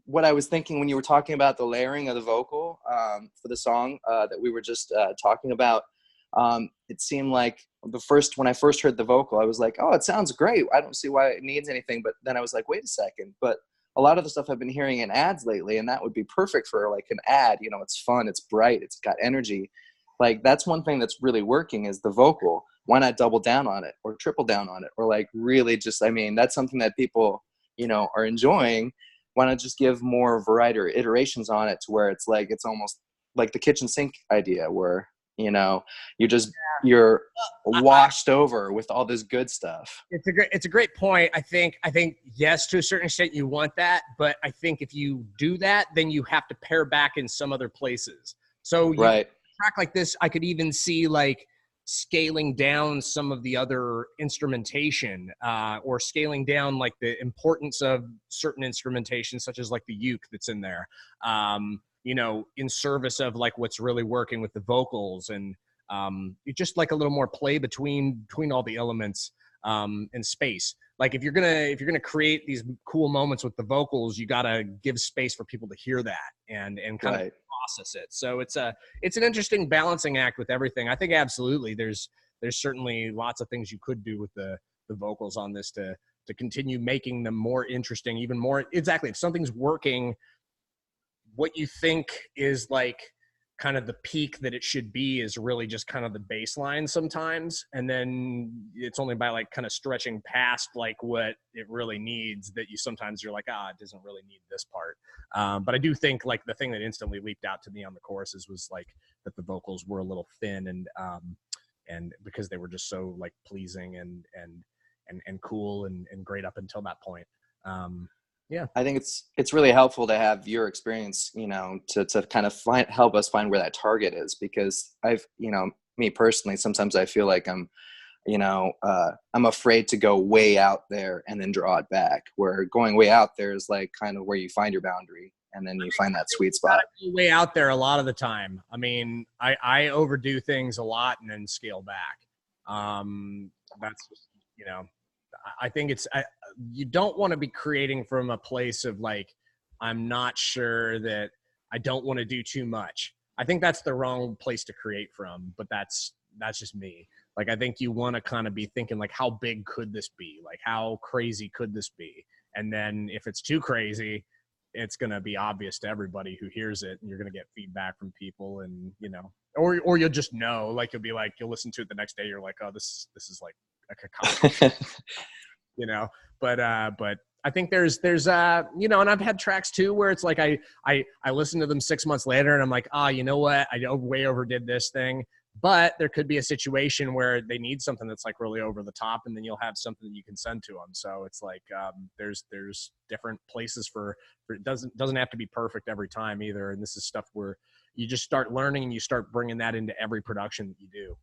what I was thinking when you were talking about the layering of the vocal for the song that we were just talking about, it seemed like when I first heard the vocal, I was like, oh, it sounds great. I don't see why it needs anything. But then I was like, wait a second. But a lot of the stuff I've been hearing in ads lately, and that would be perfect for like an ad. It's fun, it's bright, it's got energy. Like that's one thing that's really working is the vocal. Why not double down on it or triple down on it? Or like really just, that's something that people, are enjoying. Why not just give more variety or iterations on it to where it's like, it's almost like the kitchen sink idea where, you're washed over with all this good stuff. It's a great point. I think yes, to a certain extent you want that, but I think if you do that, then you have to pare back in some other places. So right. A track like this, I could even see like scaling down some of the other instrumentation, or scaling down like the importance of certain instrumentation, such as like the uke that's in there, you know, in service of like what's really working with the vocals, and just like a little more play between all the elements, and space. Like if you're gonna create these cool moments with the vocals, you gotta give space for people to hear that and kind of process it. So it's an interesting balancing act with everything. I think absolutely there's certainly lots of things you could do with the vocals on this to continue making them more interesting, even more. Exactly. If something's working, what you think is like kind of the peak that it should be is really just kind of the baseline sometimes. And then it's only by like kind of stretching past like what it really needs that you sometimes you're like, it doesn't really need this part. But I do think like the thing that instantly leaped out to me on the choruses was like that the vocals were a little thin, and because they were just so like pleasing and cool and great up until that point. Yeah, I think it's really helpful to have your experience, you know, to kind of help us find where that target is, because me personally, sometimes I feel like I'm afraid to go way out there and then draw it back, where going way out there is like kind of where you find your boundary and then you find that sweet spot. Way out there a lot of the time. I mean, I overdo things a lot and then scale back. That's just, you know, I think you don't want to be creating from a place of like, I'm not sure that I don't want to do too much. I think that's the wrong place to create from, but that's just me. Like, I think you want to kind of be thinking like, how big could this be? Like, how crazy could this be? And then if it's too crazy, it's going to be obvious to everybody who hears it, and you're going to get feedback from people, and, you know, or you'll just know, like, you'll be like, you'll listen to it the next day. You're like, oh, this is like a cacophony. You know, but I think there's you know, and I've had tracks too where it's like I listen to them 6 months later and I'm like, you know what, I way overdid this thing. But there could be a situation where they need something that's like really over the top, and then you'll have something that you can send to them. So it's like there's different places for it. Doesn't have to be perfect every time either. And this is stuff where you just start learning and you start bringing that into every production that you do.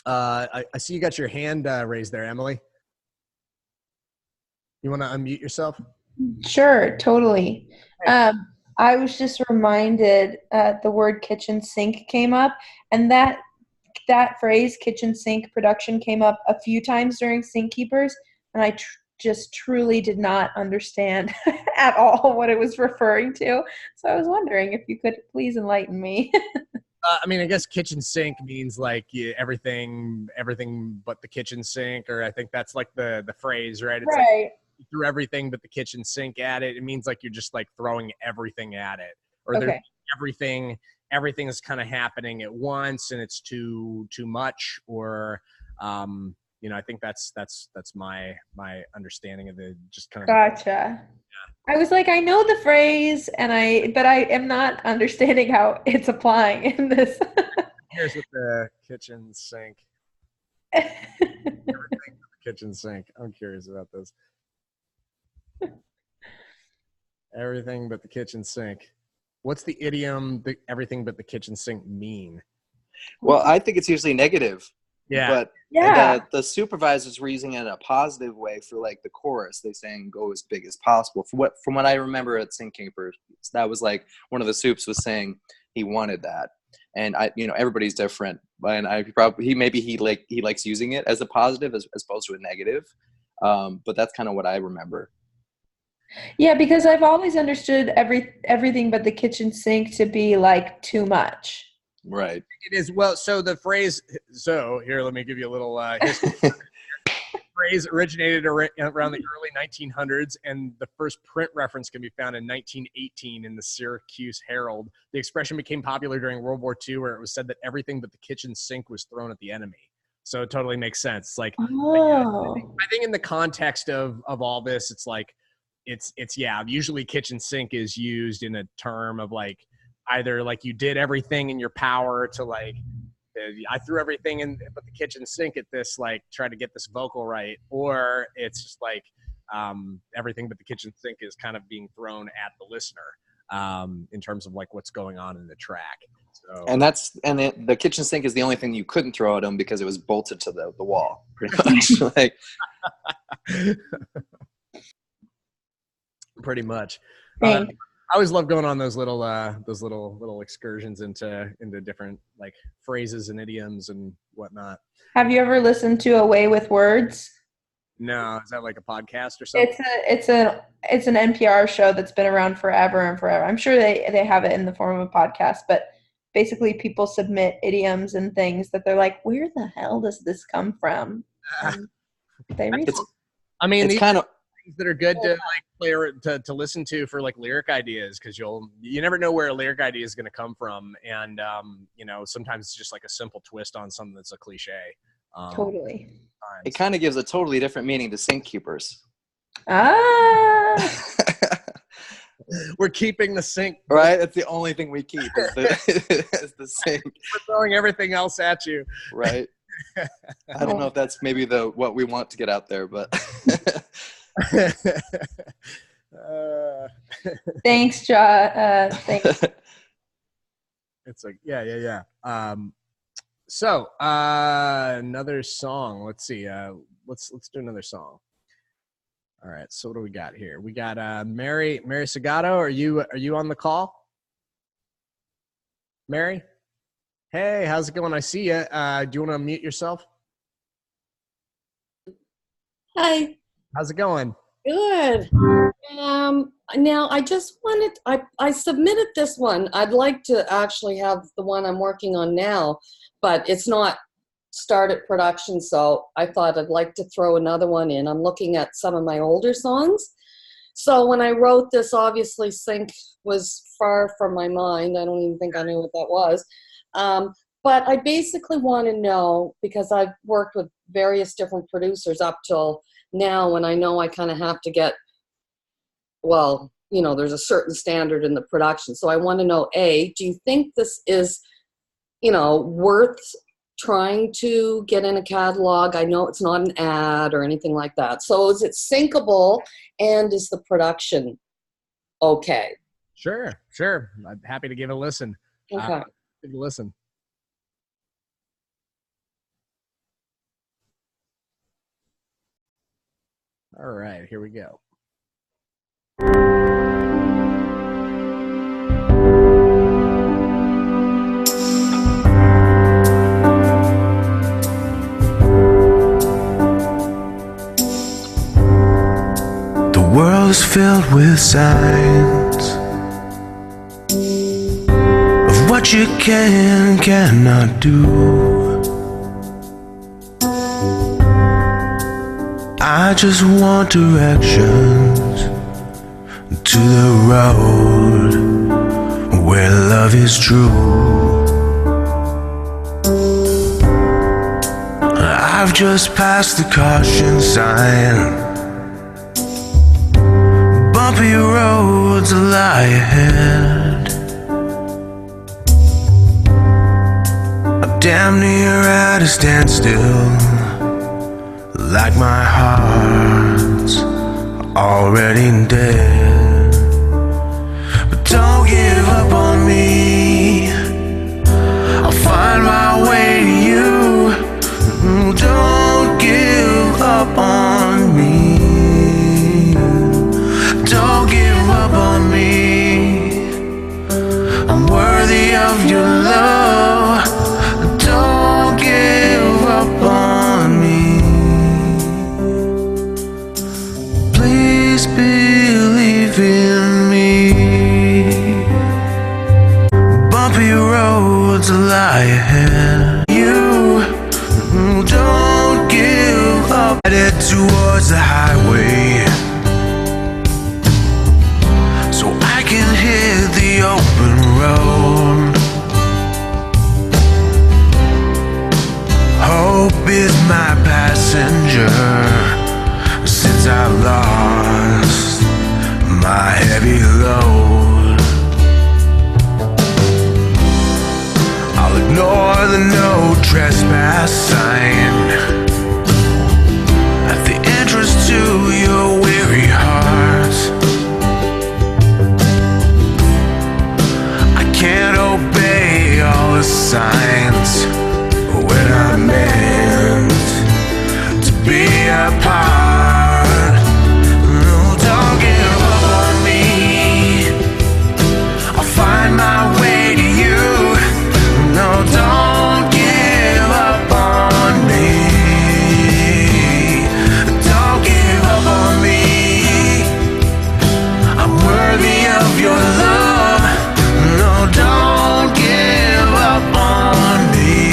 I see you got your hand raised there, Emily. You want to unmute yourself? Sure, totally. I was just reminded the word kitchen sink came up, and that phrase kitchen sink production came up a few times during Sync Keepers, and I just truly did not understand at all what it was referring to. So I was wondering if you could please enlighten me. I mean, I guess kitchen sink means like everything but the kitchen sink, or I think that's like the phrase, right? It's right. Like you threw everything but the kitchen sink at it. It means like you're just like throwing everything at it, or Okay. There's everything is kind of happening at once and it's too much, or you know, I think that's my understanding of the just kind of. Gotcha. Yeah. I was like, I know the phrase, but I am not understanding how it's applying in this. Here's with the kitchen sink. Everything but the kitchen sink. I'm curious about this. Everything but the kitchen sink. What's the idiom, everything but the kitchen sink mean? Well, I think it's usually negative. Yeah. But Yeah. the supervisors were using it in a positive way for like the chorus. They saying go as big as possible. From what I remember at Sync Keepers, that was like one of the soups was saying he wanted that. And everybody's different. And he likes using it as a positive as opposed to a negative. But that's kind of what I remember. Yeah, because I've always understood everything but the kitchen sink to be like too much. Right. It is. Well, so the phrase, here, let me give you a little history. The phrase originated around the early 1900s, and the first print reference can be found in 1918 in the Syracuse Herald. The expression became popular during World War II, where it was said that everything but the kitchen sink was thrown at the enemy. So it totally makes sense. It's like, I think in the context of all this, it's like, it's usually kitchen sink is used in a term of like, either like you did everything in your power to like, I threw everything in but the kitchen sink at this, like try to get this vocal right, or it's just like everything but the kitchen sink is kind of being thrown at the listener. in terms of like what's going on in the track. So, And the kitchen sink is the only thing you couldn't throw at him because it was bolted to the wall, pretty much. Like, pretty much. Thanks. I always love going on those little excursions into different like phrases and idioms and whatnot. Have you ever listened to Away with Words? No, is that like a podcast or something? It's an NPR show that's been around forever and forever. I'm sure they have it in the form of a podcast, but basically people submit idioms and things that they're like, where the hell does this come from? And they read it. I mean, it's kind of things that are good to like play or to listen to for like lyric ideas, because you never know where a lyric idea is going to come from, and sometimes it's just like a simple twist on something that's a cliche. Totally. it kind of gives a totally different meaning to sink keepers. Ah. We're keeping the sink. Right? That's the only thing we keep is the sink. We're throwing everything else at you. Right. I don't know if that's maybe what we want to get out there, but Thanks, Ja. Thanks. It's like, yeah. So another song. Let's see. Let's do another song. All right. So what do we got here? We got Mary Segato. Are you on the call? Mary? Hey, how's it going? I see you. Do you want to unmute yourself? Hi. How's it going? Good. Now I just wanted, I submitted this one. I'd like to actually have the one I'm working on now, but it's not started production, so I thought I'd like to throw another one in. I'm looking at some of my older songs. So when I wrote this, obviously Sync was far from my mind. I don't even think I knew what that was. But I basically want to know, because I've worked with various different producers up till now, and I know I kind of have to get, well, there's a certain standard in the production. So I want to know, A, do you think this is, worth trying to get in a catalog? I know it's not an ad or anything like that. So is it syncable, and is the production okay? Sure. I'm happy to give it a listen. Okay. Give it a listen. All right, here we go. The world is filled with signs of what you can and cannot do. I just want directions to the road where love is true. I've just passed the caution sign. Bumpy roads lie ahead. I'm damn near at a standstill, like my heart's already dead. But don't give up on me, I'll find my way to you. Don't give up on me, don't give up on me. I'm worthy of your love, don't give up on me. Please believe in me. Bumpy roads lie ahead. You don't give up. Headed towards the highway, so I can hit the open road. Hope is my passenger, since I lost my heavy load. I'll ignore the no trespass sign at the entrance to your weary heart. apart. No, don't give up on me. I'll find my way to you. No, don't give up on me. Don't give up on me. I'm worthy of your love. No, don't give up on me.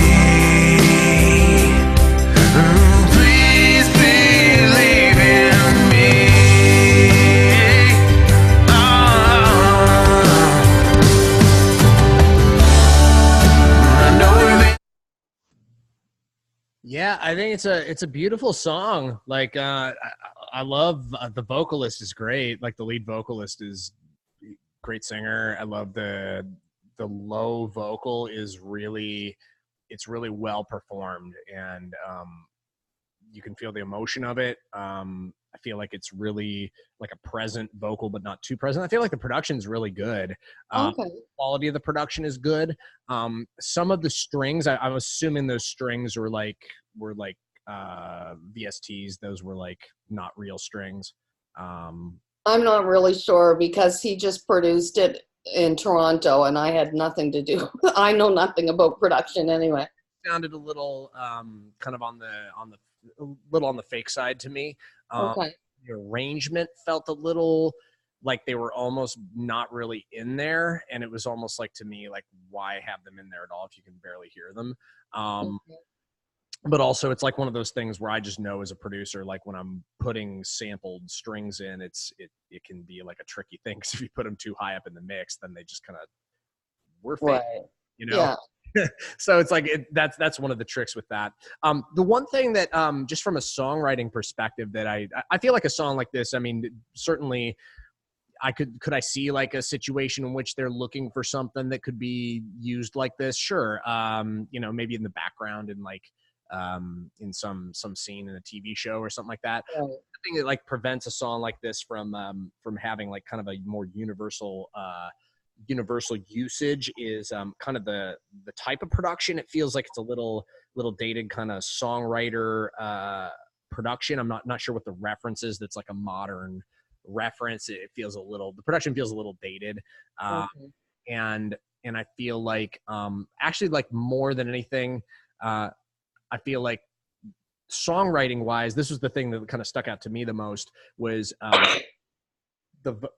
Please believe in me. I know that. Yeah, I think it's a beautiful song. Like I love the vocalist is great. Like the lead vocalist is great singer. I love the low vocal is really well performed, and you can feel the emotion of it. I feel like it's really like a present vocal, but not too present. I feel like the production's really good. Okay. Quality of the production is good. Some of the strings, I'm assuming those strings were like VSTs. Those were like not real strings. I'm not really sure because he just produced it in Toronto and I had nothing to do. I know nothing about production anyway. Sounded a little kind of on the little on the fake side to me. Okay. The arrangement felt a little like they were almost not really in there, and it was almost like, to me, like, why have them in there at all if you can barely hear them? Okay. But also it's like one of those things where I just know as a producer, like when I'm putting sampled strings in, it can be like a tricky thing, because if you put them too high up in the mix, then they just kind of were fake, Right. you know? Yeah. So it's like that's one of the tricks with that. The one thing that just from a songwriting perspective that I feel like a song like this, I mean, certainly could I see like a situation in which they're looking for something that could be used like this? Sure. You know, maybe in the background and like in some scene in a TV show or something like that. Right. The thing that like prevents a song like this from having like kind of a more universal usage is kind of the type of production. It feels like it's a little dated kind of songwriter production. I'm not sure what the reference is that's like a modern reference. The production feels a little dated. Okay. And I feel like actually, like, more than anything, I feel like songwriting wise, this was the thing that kind of stuck out to me the most was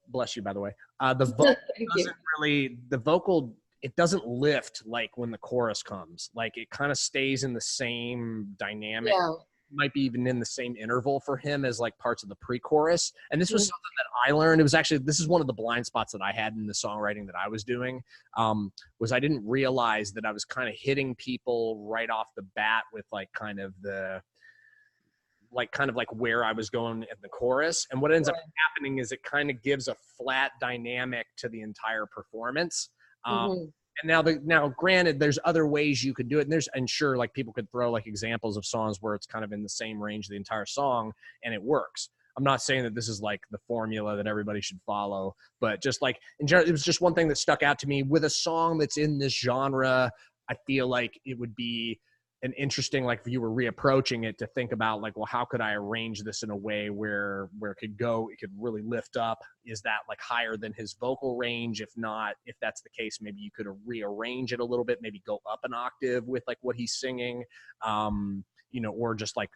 bless you, by the way. The vocal it doesn't lift like when the chorus comes. Like it kind of stays in the same dynamic. Yeah. Might be even in the same interval for him as like parts of the pre-chorus. And this was something that I learned. This is one of the blind spots that I had in the songwriting that I was doing, was I didn't realize that I was kind of hitting people right off the bat with like kind of where I was going in the chorus. And what ends up happening is it kind of gives a flat dynamic to the entire performance. And now granted, there's other ways you could do it. And sure, like people could throw like examples of songs where it's kind of in the same range of the entire song and it works. I'm not saying that this is like the formula that everybody should follow, but just like in general, it was just one thing that stuck out to me with a song that's in this genre. I feel like it would be an interesting, like if you were reapproaching it, to think about like, well, how could I arrange this in a way where it could really lift up? Is that like higher than his vocal range? If not, if that's the case, maybe you could rearrange it a little bit, maybe go up an octave with like what he's singing, or just like,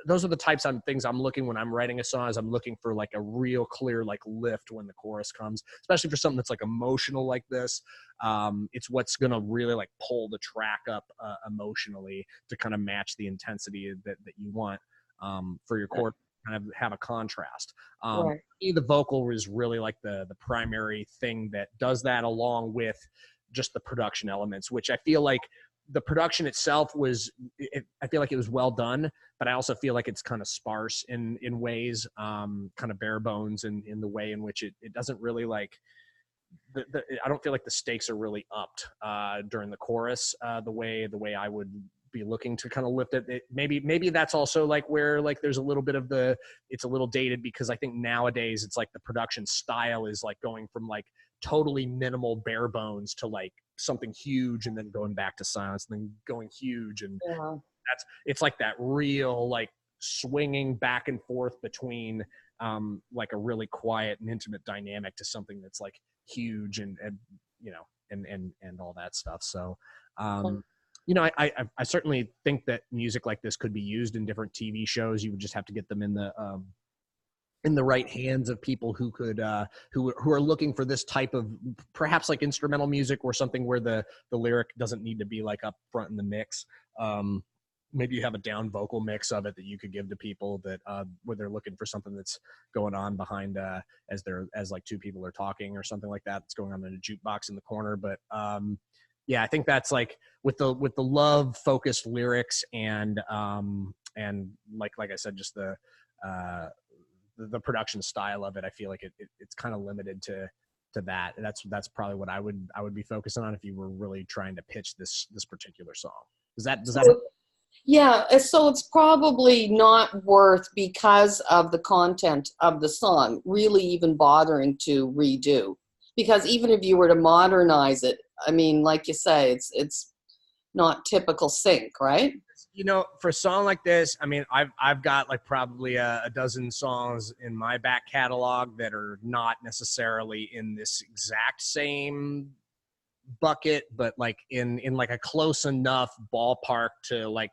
those are the types of things I'm looking when I'm writing a song. Is I'm looking for like a real clear like lift when the chorus comes, especially for something that's like emotional like this. It's what's gonna really like pull the track up emotionally to kind of match the intensity that you want for your chord. Kind of have a contrast. The vocal is really like the primary thing that does that, along with just the production elements, which I feel like the production itself I feel like it was well done, but I also feel like it's kind of sparse in ways, kind of bare bones in the way in which it doesn't really like, I don't feel like the stakes are really upped during the chorus the way I would be looking to kind of lift it. Maybe that's also like where like there's a little bit of it's a little dated, because I think nowadays it's like the production style is like going from like totally minimal bare bones to like something huge, and then going back to silence, and then going huge, and it's like that real like swinging back and forth between like a really quiet and intimate dynamic to something that's like huge and you know, and all that stuff. So, you know, I certainly think that music like this could be used in different TV shows. You would just have to get them in the right hands of people who could who are looking for this type of perhaps like instrumental music or something where the lyric doesn't need to be like up front in the mix. Maybe you have a down vocal mix of it that you could give to people that where they're looking for something that's going on behind as like two people are talking or something like that. It's going on in a jukebox in the corner. But yeah, I think that's like with the love focused lyrics and like I said, just the production style of it. I feel like it's kind of limited to that. That's probably what I would be focusing on if you were really trying to pitch this particular song. Does that Yeah, so it's probably not worth, because of the content of the song, really even bothering to redo. Because even if you were to modernize it, I mean, like you say, it's not typical sync, right? You know, for a song like this, I mean, I've got like probably a dozen songs in my back catalog that are not necessarily in this exact same bucket, but like in like a close enough ballpark to like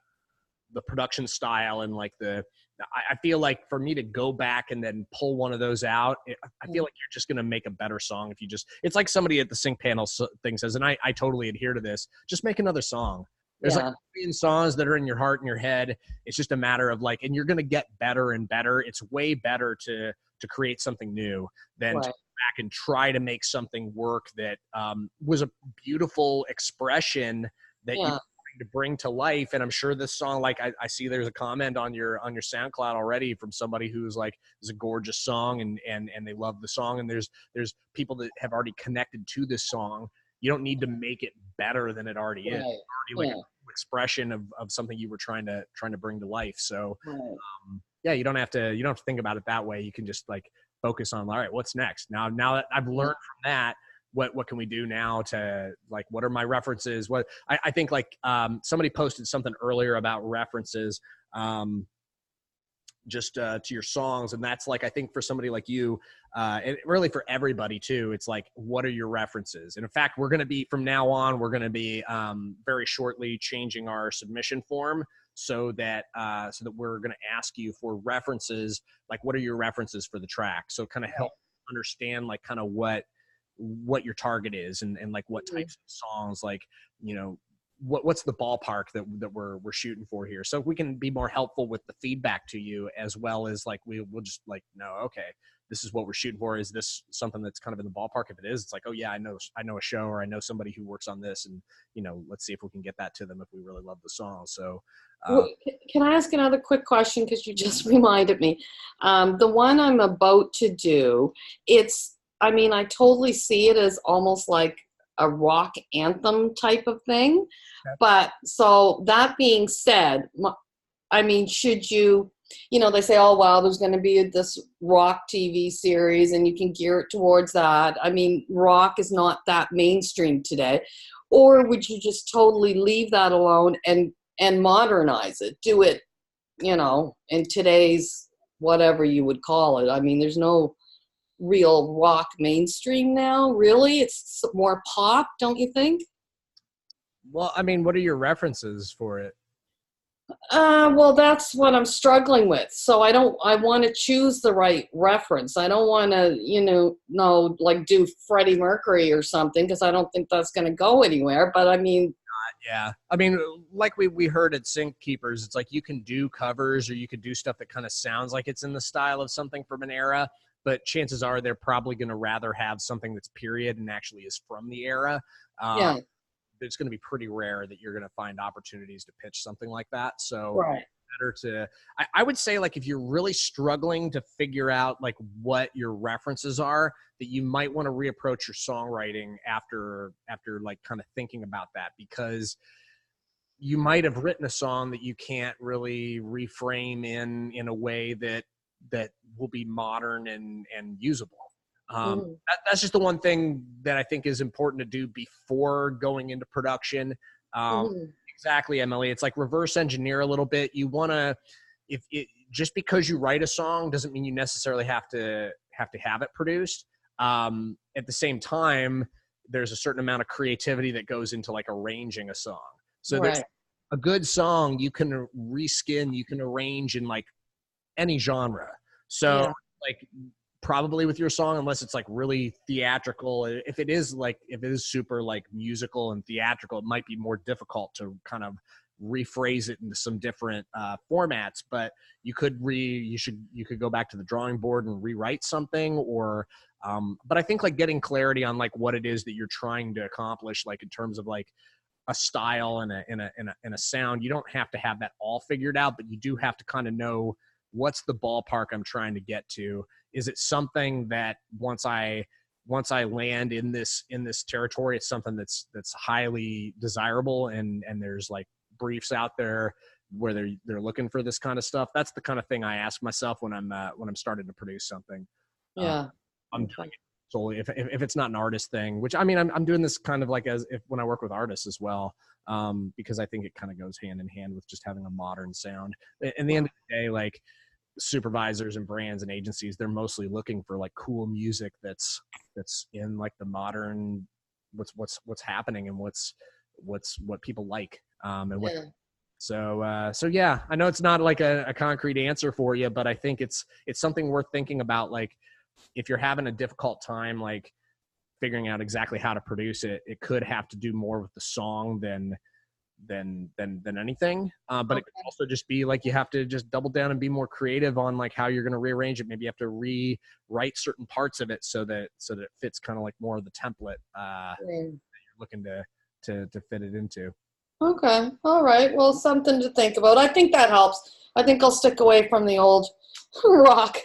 the production style and like I feel like for me to go back and then pull one of those out, I feel like you're just going to make a better song if you just, it's like somebody at the sync panel thing says, and I totally adhere to this, just make another song. There's like a million songs that are in your heart and your head. It's just a matter of like, and you're going to get better and better. It's way better to create something new than to go back and try to make something work that was a beautiful expression that you to bring to life. And I'm sure this song, like I see there's a comment on your SoundCloud already from somebody who's like, it's a gorgeous song and they love the song. And there's people that have already connected to this song. You don't need to make it better than it already is. It's already like an expression of something you were trying to bring to life. So yeah, you don't have to think about it that way. You can just like focus on, all right, what's next? Now that I've learned from that, what can we do now to like, what are my references? What I think like somebody posted something earlier about references just to your songs. And that's like, I think for somebody like you and really for everybody too, it's like, what are your references? And in fact, we're going to be, from now on, we're going to be very shortly changing our submission form so that we're going to ask you for references. Like, what are your references for the track? So kind of help understand like kind of what your target is and like what types of songs, like, you know, what's the ballpark that we're shooting for here. So if we can be more helpful with the feedback to you, as well as like, we'll just like, no, okay, this is what we're shooting for. Is this something that's kind of in the ballpark? If it is, it's like, oh yeah, I know a show, or I know somebody who works on this, and, you know, let's see if we can get that to them if we really love the song. So can I ask another quick question? Because you just reminded me. The one I'm about to do, I mean, I totally see it as almost like a rock anthem type of thing. Okay. But so that being said, I mean, should you know, they say, oh, wow, there's going to be this rock TV series and you can gear it towards that. I mean, rock is not that mainstream today. Or would you just totally leave that alone and modernize it? Do it, you know, in today's whatever you would call it. I mean, there's no real rock mainstream now, really. It's more pop, don't you think? Well, I mean, what are your references for it? Well, that's what I'm struggling with. So I want to choose the right reference. I don't want to, you know, like do Freddie Mercury or something, because I don't think that's going to go anywhere. But I mean, yeah, I mean, like we heard at Sync Keepers, it's like you can do covers or you could do stuff that kind of sounds like it's in the style of something from an era, but chances are they're probably going to rather have something that's period and actually is from the era. It's going to be pretty rare that you're going to find opportunities to pitch something like that. So better to, I would say, like, if you're really struggling to figure out like what your references are, that you might want to reapproach your songwriting after like kind of thinking about that, because you might have written a song that you can't really reframe in a way that will be modern and usable. That's just the one thing that I think is important to do before going into production. Exactly, Emily. It's like reverse engineer a little bit. You want to, if just because you write a song doesn't mean you necessarily have to have it produced. At the same time, there's a certain amount of creativity that goes into like arranging a song. So there's a good song you can reskin, you can arrange in like any genre. So like probably with your song, unless it's like really theatrical, if it is super like musical and theatrical, it might be more difficult to kind of rephrase it into some different formats. But you could go back to the drawing board and rewrite something, or but I think like getting clarity on like what it is that you're trying to accomplish, like in terms of like a style and a sound. You don't have to have that all figured out, but you do have to kind of know what's the ballpark I'm trying to get to. Is it something that once I land in this territory, it's something that's highly desirable, and there's like briefs out there where they're looking for this kind of stuff. That's the kind of thing I ask myself when I'm starting to produce something. I'm doing it solely if it's not an artist thing, which I mean, I'm doing this kind of like when I work with artists as well, because I think it kind of goes hand in hand with just having a modern sound. In the end of the day, like supervisors and brands and agencies, they're mostly looking for like cool music that's in like the modern, what's happening and what people like, and what. So yeah, I know it's not like a concrete answer for you, but I think it's something worth thinking about. Like if you're having a difficult time, like figuring out exactly how to produce it, it could have to do more with the song than anything. But it could also just be like you have to just double down and be more creative on like how you're going to rearrange it. Maybe you have to rewrite certain parts of it so that it fits kind of like more of the template that you're looking to fit it into. Okay. All right. Well, something to think about. I think that helps. I think I'll stick away from the old rock.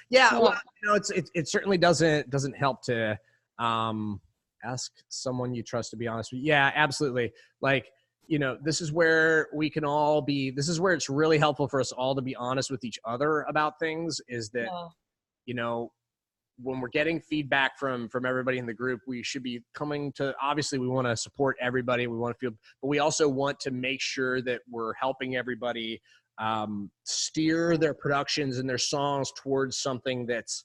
Yeah. Well, you know, it certainly doesn't help to ask someone you trust to be honest with you. Yeah, absolutely. Like, you know, this is where it's really helpful for us all to be honest with each other about things, is that, you know, when we're getting feedback from everybody in the group, we should be coming to, obviously we want to support everybody. We want to feel, but we also want to make sure that we're helping everybody steer their productions and their songs towards something that's,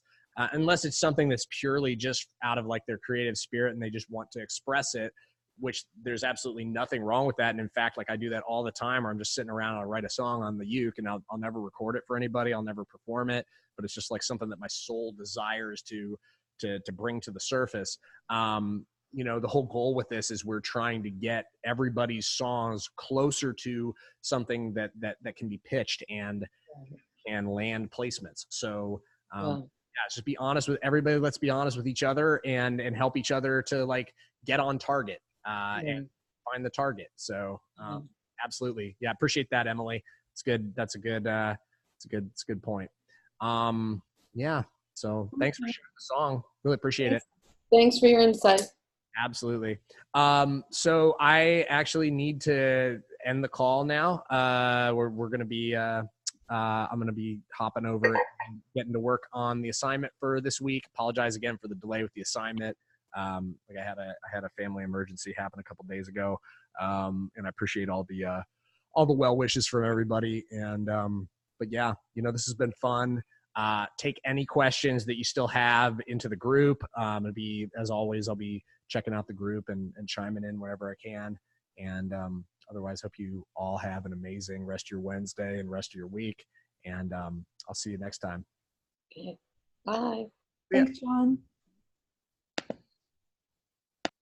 unless it's something that's purely just out of like their creative spirit and they just want to express it, which there's absolutely nothing wrong with that. And in fact, like I do that all the time, or I'm just sitting around and I write a song on the uke and I'll never record it for anybody. I'll never perform it, but it's just like something that my soul desires to bring to the surface. You know, the whole goal with this is we're trying to get everybody's songs closer to something that can be pitched and land placements. So, just be honest with everybody. Let's be honest with each other and help each other to like get on target and find the target. So absolutely. Yeah. Appreciate that, Emily. It's good. That's a good point. Yeah. So thanks for sharing the song. Really appreciate it. Thanks for your insight. Absolutely. So I actually need to end the call now. We're going to be, I'm going to be hopping over and getting to work on the assignment for this week. Apologize again for the delay with the assignment. Like I had a family emergency happen a couple days ago. And I appreciate all the well wishes from everybody. And, but yeah, you know, this has been fun. Take any questions that you still have into the group. As always, I'll be checking out the group and chiming in wherever I can. And, otherwise, hope you all have an amazing rest of your Wednesday and rest of your week. And I'll see you next time. Bye. Thanks, John.